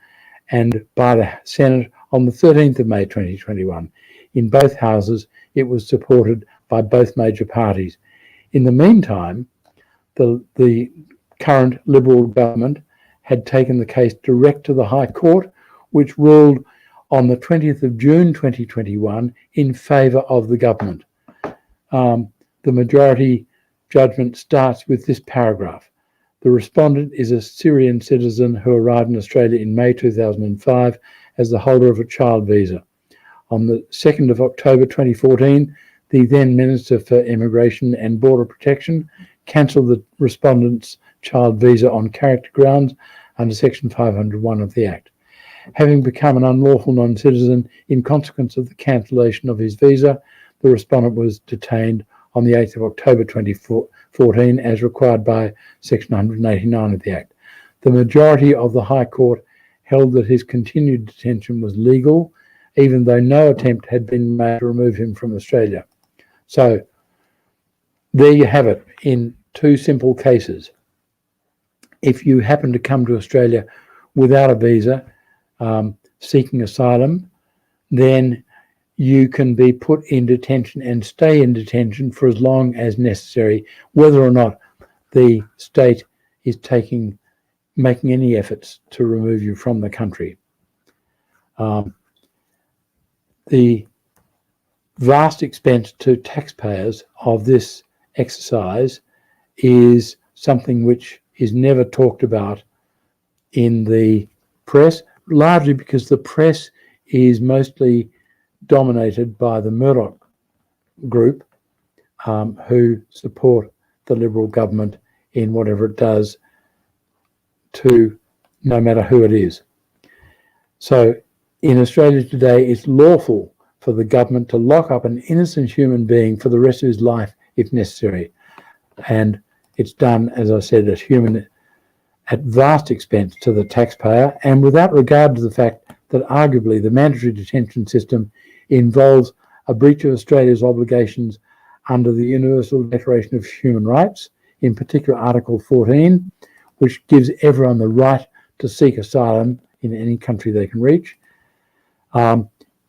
and by the Senate on the 13th of May 2021. In both houses, it was supported by both major parties. In the meantime, the current Liberal government had taken the case direct to the High Court, which ruled on the 20th of June 2021 in favour of the government. The majority judgment starts with this paragraph. The respondent is a Syrian citizen who arrived in Australia in May 2005 as the holder of a child visa. On the 2nd of October 2014, the then Minister for Immigration and Border Protection cancelled the respondent's child visa on character grounds under Section 501 of the Act. Having become an unlawful non-citizen in consequence of the cancellation of his visa, the respondent was detained on the 8th of October 2014 as required by Section 189 of the Act. The majority of the High Court held that his continued detention was legal, even though no attempt had been made to remove him from Australia. So there you have it in two simple cases. If you happen to come to Australia without a visa, seeking asylum, then you can be put in detention and stay in detention for as long as necessary, whether or not the state is making any efforts to remove you from the country. The vast expense to taxpayers of this exercise is something which is never talked about in the press, largely because the press is mostly dominated by the Murdoch group, who support the Liberal government in whatever it does, to no matter who it is. So in Australia today, it's lawful for the government to lock up an innocent human being for the rest of his life if necessary. And it's done, as I said, at vast expense to the taxpayer, and without regard to the fact that arguably the mandatory detention system involves a breach of Australia's obligations under the Universal Declaration of Human Rights, in particular Article 14, which gives everyone the right to seek asylum in any country they can reach,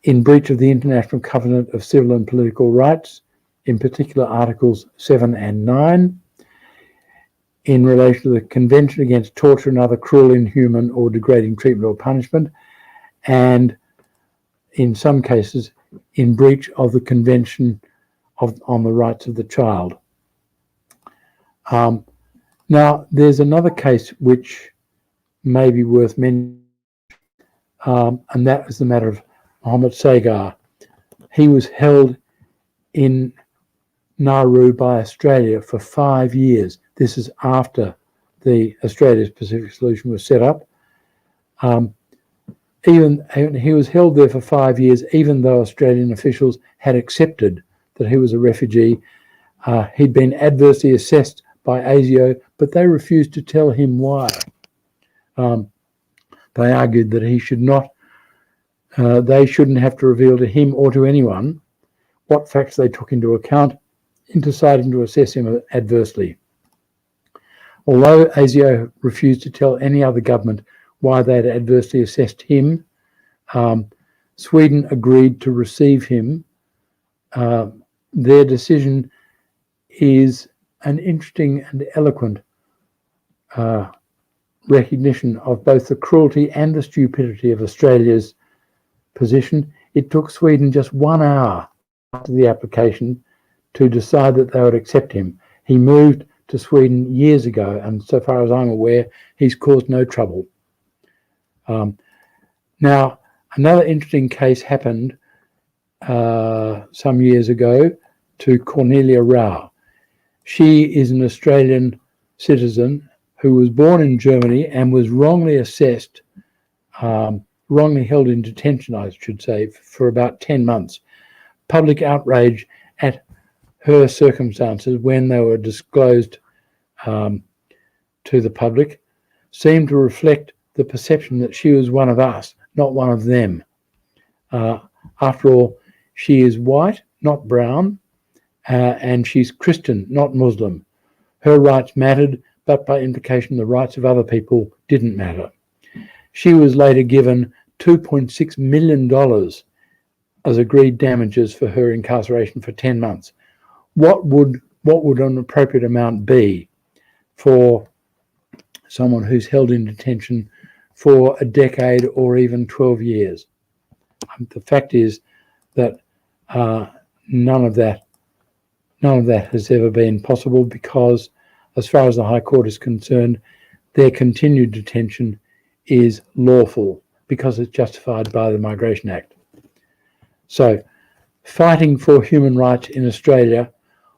in breach of the International Covenant of Civil and Political Rights, in particular Articles 7 and 9, in relation to the Convention Against Torture and Other Cruel, Inhuman or Degrading Treatment or Punishment, and in some cases in breach of the Convention on the Rights of the Child. Now, there's another case which may be worth mentioning, and that is the matter of Mohammed Sagar. He was held in Nauru by Australia for 5 years. This is after the Australia's Pacific Solution was set up. He was held there for 5 years, even though Australian officials had accepted that he was a refugee. He'd been adversely assessed by ASIO, but they refused to tell him why. They argued that he should not, they shouldn't have to reveal to him or to anyone what facts they took into account in deciding to assess him adversely. Although ASIO refused to tell any other government why they had adversely assessed him, Sweden agreed to receive him. Their decision is an interesting and eloquent recognition of both the cruelty and the stupidity of Australia's position. It took Sweden just 1 hour after the application to decide that they would accept him. He moved to Sweden years ago, and so far as I'm aware, he's caused no trouble. Now, another interesting case happened some years ago to Cornelia Rao. She is an Australian citizen who was born in Germany and was wrongly assessed, wrongly held in detention, I should say, for about 10 months. Public outrage at her circumstances when they were disclosed to the public seemed to reflect the perception that she was one of us, not one of them. After all, she is white, not brown, and she's Christian, not Muslim. Her rights mattered, but by implication the rights of other people didn't matter. She was later given $2.6 million as agreed damages for her incarceration for 10 months. What would an appropriate amount be for someone who's held in detention for a decade or even 12 years? The fact is that none of that has ever been possible, because as far as the High Court is concerned, their continued detention is lawful because it's justified by the Migration Act. So fighting for human rights in Australia,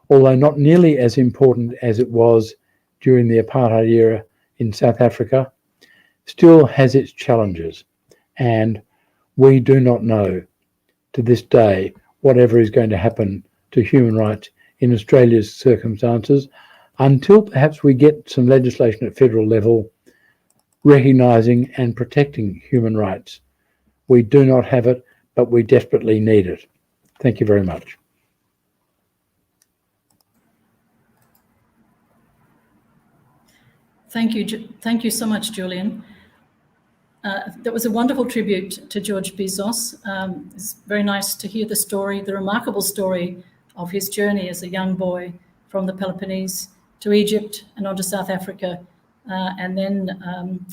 although not nearly as important as it was during the apartheid era in South Africa, still has its challenges. And we do not know to this day whatever is going to happen to human rights in Australia's circumstances until perhaps we get some legislation at federal level recognising and protecting human rights. We do not have it, but we desperately need it. Thank you very much. Thank you so much, Julian. That was a wonderful tribute to George Bizos. It's very nice to hear the story, the remarkable story of his journey as a young boy from the Peloponnese to Egypt and on to South Africa, and then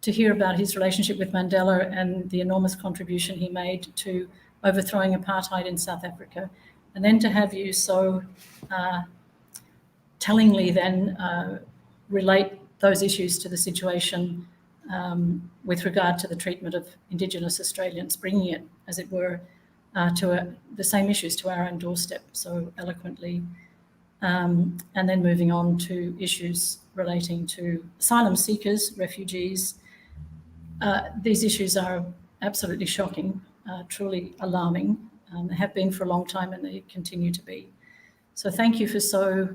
to hear about his relationship with Mandela and the enormous contribution he made to overthrowing apartheid in South Africa. And then to have you so tellingly then relate those issues to the situation with regard to the treatment of Indigenous Australians, bringing it, as it were, to the same issues to our own doorstep so eloquently, and then moving on to issues relating to asylum seekers, refugees. These issues are absolutely shocking, truly alarming. They have been for a long time and they continue to be. So thank you for so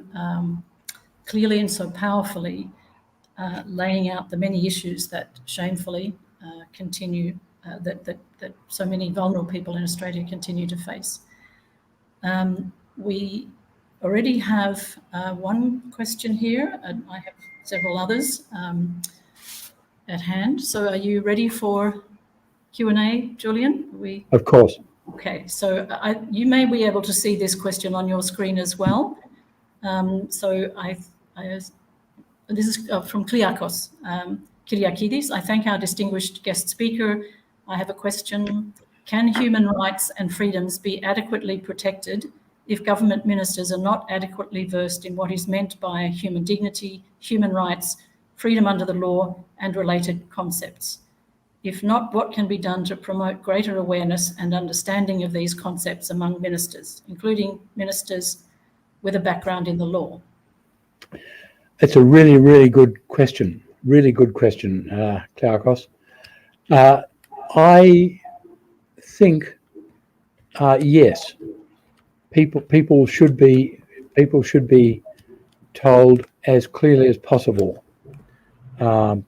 clearly and so powerfully laying out the many issues that shamefully continue, that so many vulnerable people in Australia continue to face. We already have one question here, and I have several others at hand. So are you ready for Q&A, Julian? Of course. Okay, so you may be able to see this question on your screen as well. This is from Kliakos Kyriakidis. I thank our distinguished guest speaker. I have a question. Can human rights and freedoms be adequately protected if government ministers are not adequately versed in what is meant by human dignity, human rights, freedom under the law, and related concepts? If not, what can be done to promote greater awareness and understanding of these concepts among ministers, including ministers with a background in the law? It's a really, really good question. Really good question, Kliakos. I think yes, people should be told as clearly as possible that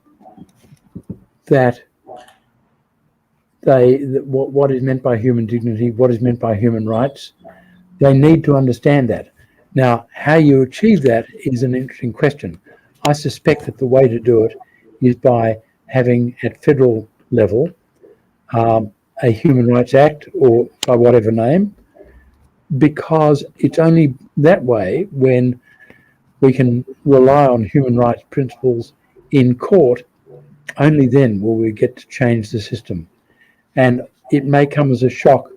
what is meant by human dignity, what is meant by human rights. They need to understand that. Now, how you achieve that is an interesting question. I suspect that the way to do it is by having at federal level a Human Rights Act, or by whatever name, because it's only that way when we can rely on human rights principles in court, only then will we get to change the system. And it may come as a shock,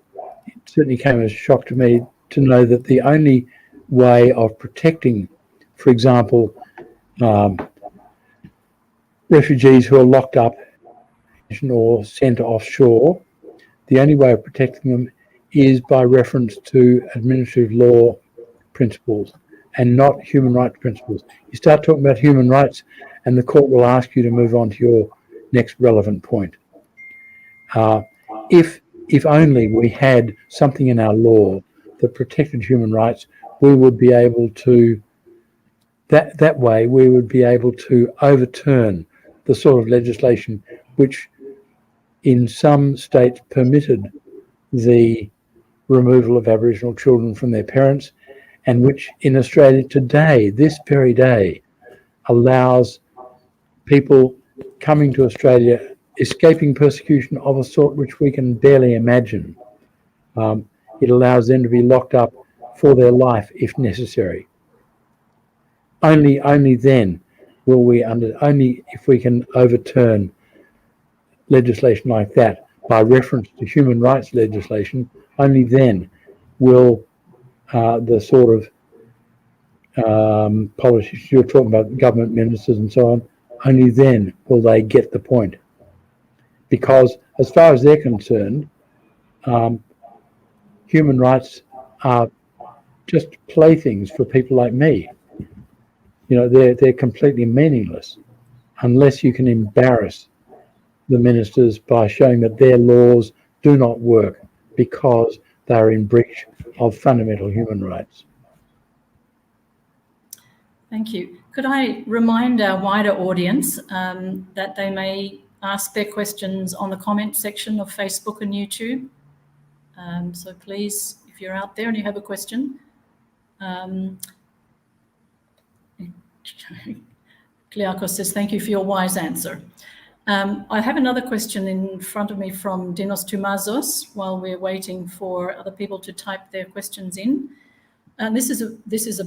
it certainly came as a shock to me to know that the only way of protecting, for example, refugees who are locked up or sent offshore, the only way of protecting them is by reference to administrative law principles and not human rights principles. You start talking about human rights and the court will ask you to move on to your next relevant point. If only we had something in our law that protected human rights, we would be able to, that way we would be able to overturn the sort of legislation which in some states permitted the removal of Aboriginal children from their parents, and which in Australia today, this very day, allows people coming to Australia escaping persecution of a sort which we can barely imagine. It allows them to be locked up for their life if necessary. Only then will we only if we can overturn legislation like that by reference to human rights legislation, only then will the sort of politicians you're talking about, government ministers and so on, only then will they get the point. Because as far as they're concerned, human rights are just playthings for people like me. You know, they're completely meaningless unless you can embarrass the ministers by showing that their laws do not work because they are in breach of fundamental human rights. Thank you. Could I remind our wider audience that they may ask their questions on the comment section of Facebook and YouTube. So please, if you're out there and you have a question, Kliakos says, thank you for your wise answer. I have another question in front of me from Dinos Toumazos while we're waiting for other people to type their questions in. And this is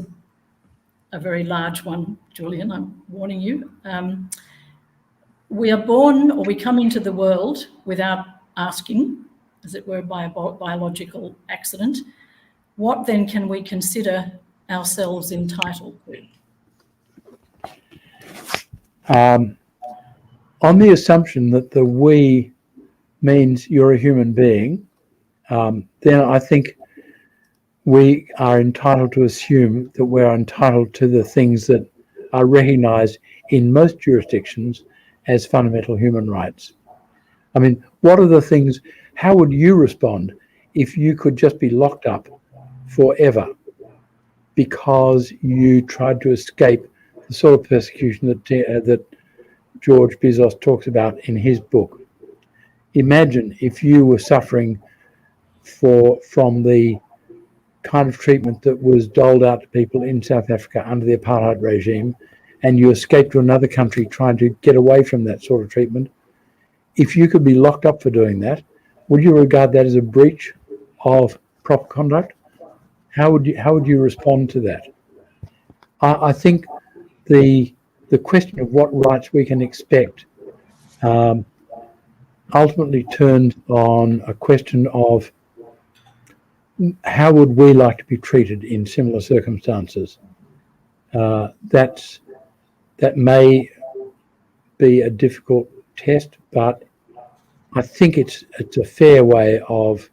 a very large one, Julian, I'm warning you. We are born, or we come into the world without asking, as it were, by a biological accident. What then can we consider ourselves entitled to? on the assumption that the we means you're a human being, then I think we are entitled to assume that we're entitled to the things that are recognised in most jurisdictions as fundamental human rights. I mean, what are the things, how would you respond if you could just be locked up forever because you tried to escape the sort of persecution that George Bizos talks about in his book? Imagine if you were suffering from the kind of treatment that was doled out to people in South Africa under the apartheid regime, and you escaped to another country trying to get away from that sort of treatment. If you could be locked up for doing that, would you regard that as a breach of proper conduct? How would you respond to that? I think the question of what rights we can expect ultimately turned on a question of how would we like to be treated in similar circumstances. That may be a difficult test, but I think it's a fair way of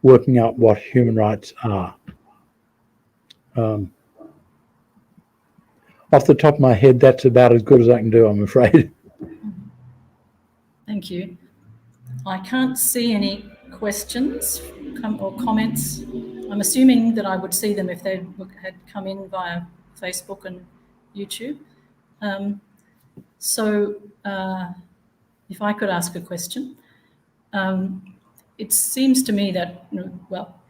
working out what human rights are. Off the top of my head, that's about as good as I can do, I'm afraid. Thank you. I can't see any questions or comments. I'm assuming that I would see them if they had come in via Facebook and YouTube. If I could ask a question, it seems to me that, well,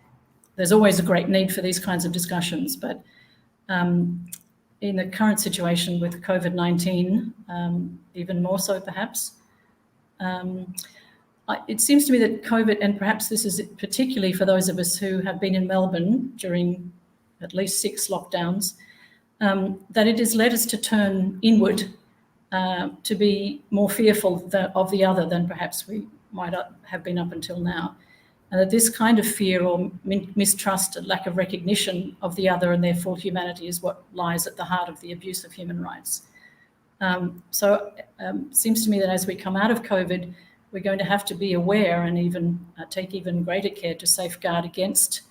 there's always a great need for these kinds of discussions, but in the current situation with COVID-19, even more so perhaps, it seems to me that COVID, and perhaps this is particularly for those of us who have been in Melbourne during at least 6 lockdowns, that it has led us to turn inward, to be more fearful of the other than perhaps we might have been up until now. And that this kind of fear or mistrust, lack of recognition of the other and their full humanity is what lies at the heart of the abuse of human rights. It seems to me that as we come out of COVID, we're going to have to be aware and even take even greater care to safeguard against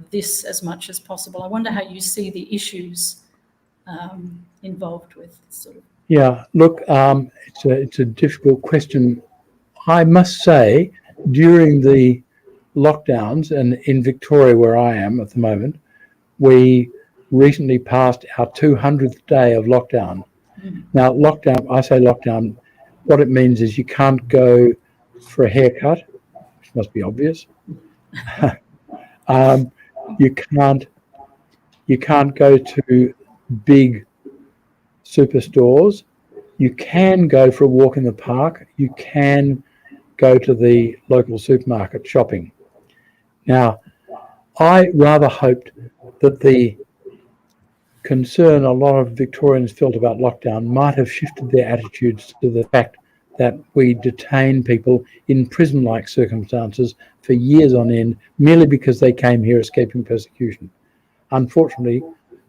this as much as possible. I wonder how you see the issues involved with sort of. Yeah, look, it's a difficult question. I must say, during the lockdowns, and in Victoria where I am at the moment, we recently passed our 200th day of lockdown. Now, lockdown, I say lockdown, what it means is you can't go for a haircut, which must be obvious. You can't go to big superstores. You can go for a walk in the park. You can go to the local supermarket shopping. Now, I rather hoped that the concern a lot of Victorians felt about lockdown might have shifted their attitudes to the fact that we detain people in prison-like circumstances for years on end merely because they came here escaping persecution. Unfortunately,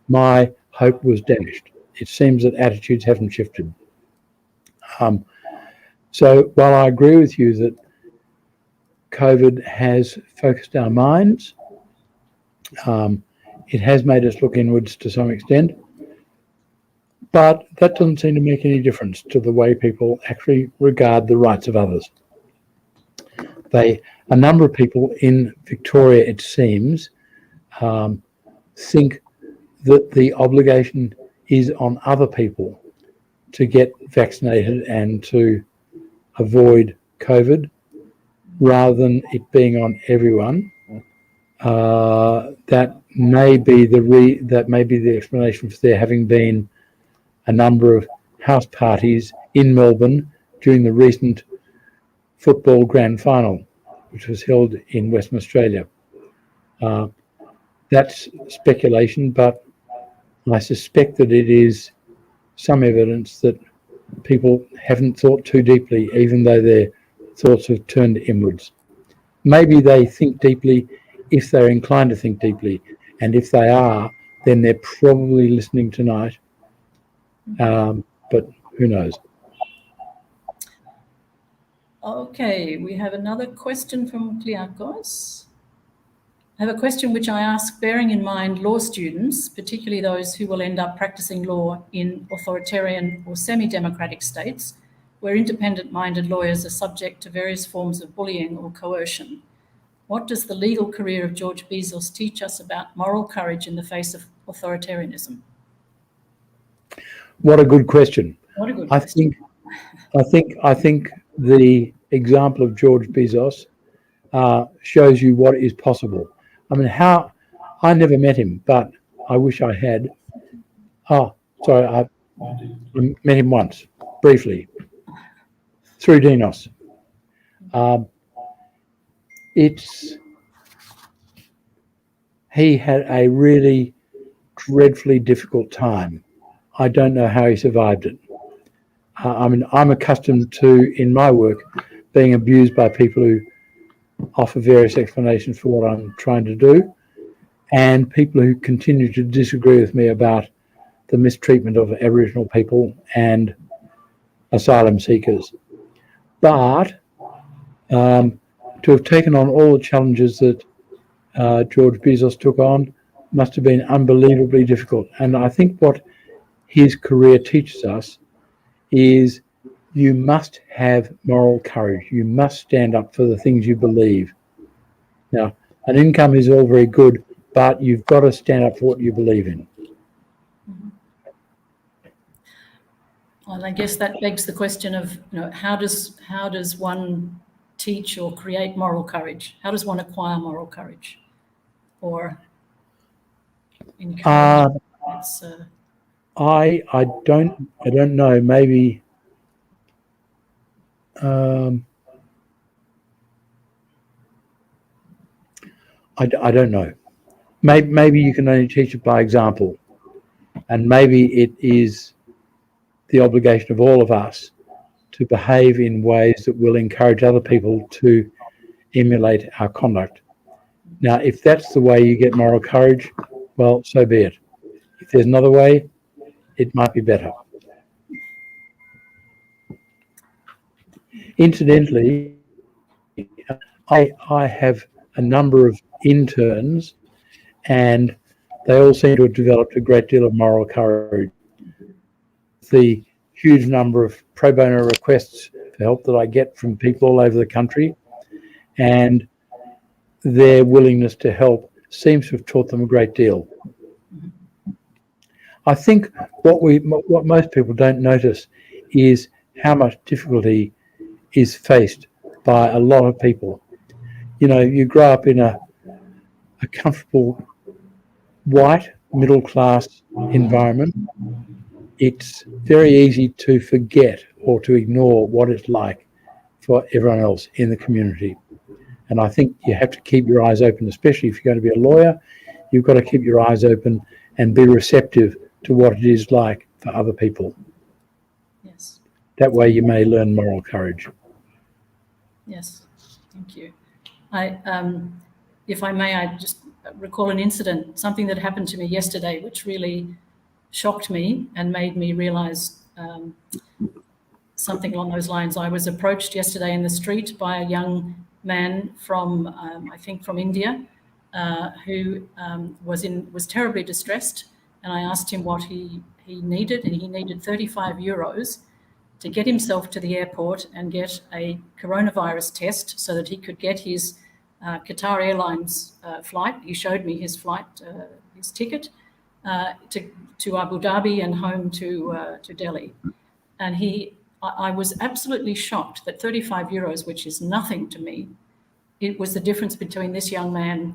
my hope was dashed. It seems that attitudes haven't shifted. So while I agree with you that COVID has focused our minds, it has made us look inwards to some extent, but that doesn't seem to make any difference to the way people actually regard the rights of others. A number of people in Victoria, it seems, think that the obligation is on other people to get vaccinated and to avoid COVID, rather than it being on everyone. That may be the explanation for there having been a number of house parties in Melbourne during the recent football grand final, which was held in Western Australia. That's speculation, but I suspect that it is some evidence that people haven't thought too deeply, even though their thoughts have turned inwards. Maybe they think deeply if they're inclined to think deeply, and if they are, then they're probably listening tonight, but who knows? Okay, we have another question from Kliakos. I have a question which I ask bearing in mind law students, particularly those who will end up practicing law in authoritarian or semi-democratic states, where independent-minded lawyers are subject to various forms of bullying or coercion. What does the legal career of George Bizos teach us about moral courage in the face of authoritarianism? What a good question. What a good question. I think the example of George Bizos shows you what is possible. I mean, I never met him, but I wish I had. Oh, sorry, I met him once, briefly, through Dinos. He had a really dreadfully difficult time. I don't know how he survived it. I mean, I'm accustomed to, in my work, being abused by people who offer various explanations for what I'm trying to do, and people who continue to disagree with me about the mistreatment of Aboriginal people and asylum seekers. But to have taken on all the challenges that George Bizos took on must have been unbelievably difficult. And I think what his career teaches us is you must have moral courage. You must stand up for the things you believe. Now, an income is all very good, but you've got to stand up for what you believe in. Well, I guess that begs the question of, how does one teach or create moral courage? How does one acquire moral courage? Or encourage? I don't know. Maybe I don't know. Maybe you can only teach it by example, and maybe it is the obligation of all of us to behave in ways that will encourage other people to emulate our conduct. Now, if that's the way you get moral courage, well, so be it. If there's another way, it might be better. Incidentally, I have a number of interns, and they all seem to have developed a great deal of moral courage. The huge number of pro bono requests for help that I get from people all over the country, and their willingness to help seems to have taught them a great deal. I think what most people don't notice is how much difficulty is faced by a lot of people. You grow up in a comfortable white middle class environment. It's very easy to forget or to ignore what it's like for everyone else in the community. And I think you have to keep your eyes open, especially if you're going to be a lawyer. You've got to keep your eyes open and be receptive to what it is like for other people. Yes. That way you may learn moral courage. Yes, thank you. If I may, I just recall an incident, something that happened to me yesterday, which really shocked me and made me realize something along those lines. I was approached yesterday in the street by a young man from, I think from India, who was terribly distressed. And I asked him what he needed, and he needed 35 euros to get himself to the airport and get a coronavirus test so that he could get his Qatar Airlines flight. He showed me his flight, his ticket to Abu Dhabi and home to Delhi. And I was absolutely shocked that 35 euros, which is nothing to me, it was the difference between this young man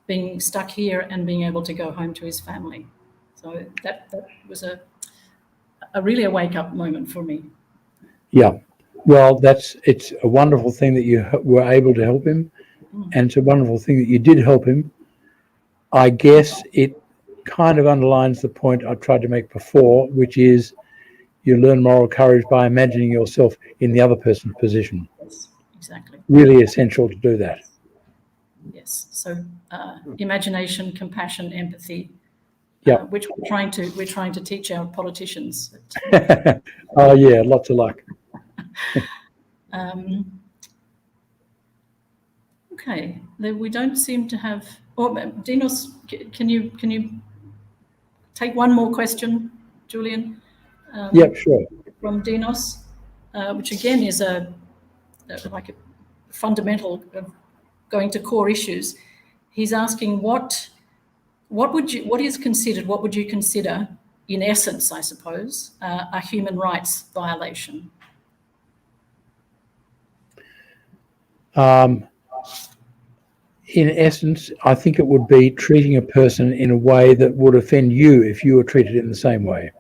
being stuck here and being able to go home to his family. So that was really a wake-up moment for me. Yeah, well, it's a wonderful thing that you were able to help him, and it's a wonderful thing that you did help him. I guess it kind of underlines the point I tried to make before, which is you learn moral courage by imagining yourself in the other person's position. Yes, exactly. Really essential to do that. Yes. So imagination, compassion, empathy. Yeah. Which we're trying to teach our politicians. Oh yeah, lots of luck. Okay, we don't seem to have. Oh, Dinos, can you take one more question, Julian? Yep, sure. From Dinos, which again is like a fundamental of going to core issues. He's asking what would you consider, in essence, I suppose, a human rights violation? In essence, I think it would be treating a person in a way that would offend you if you were treated in the same way.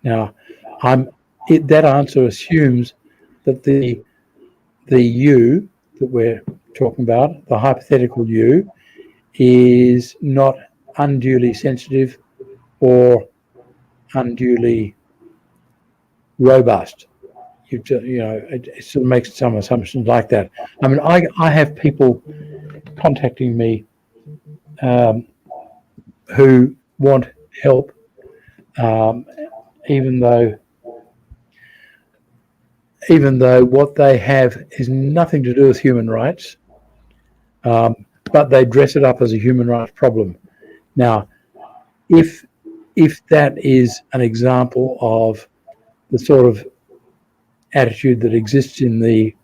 Now, that answer assumes that the you that we're talking about, the hypothetical you, is not unduly sensitive or unduly robust. It sort of makes some assumptions like that. I mean, I have people contacting me who want help, even though what they have is nothing to do with human rights, but they dress it up as a human rights problem. Now, if that is an example of the sort of attitude that exists in the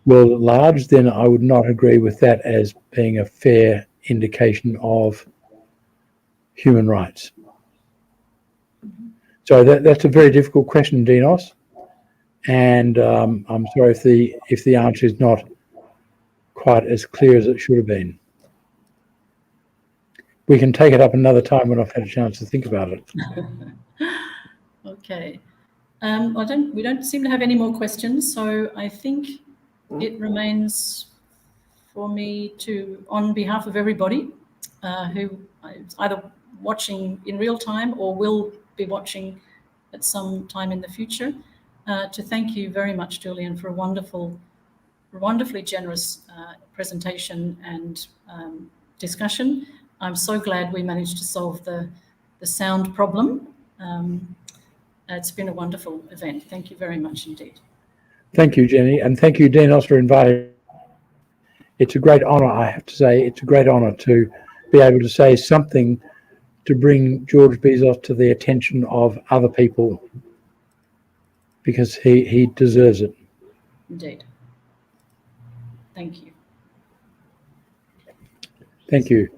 world at large, then I would not agree with that as being a fair indication of human rights. So that's a very difficult question, Dinos, and I'm sorry if the answer is not quite as clear as it should have been. We can take it up another time when I've had a chance to think about it. Okay. We don't seem to have any more questions, so I think it remains for me to, on behalf of everybody who is either watching in real time or will be watching at some time in the future, to thank you very much, Julian, for a wonderfully generous presentation and discussion. I'm so glad we managed to solve the sound problem. It's been a wonderful event. Thank you very much indeed. Thank you, Jenny, and thank you, Dinos, for inviting. It's a great honour, I have to say. It's a great honour to be able to say something to bring George Bizos to the attention of other people, because he deserves it. Indeed. Thank you. Thank you.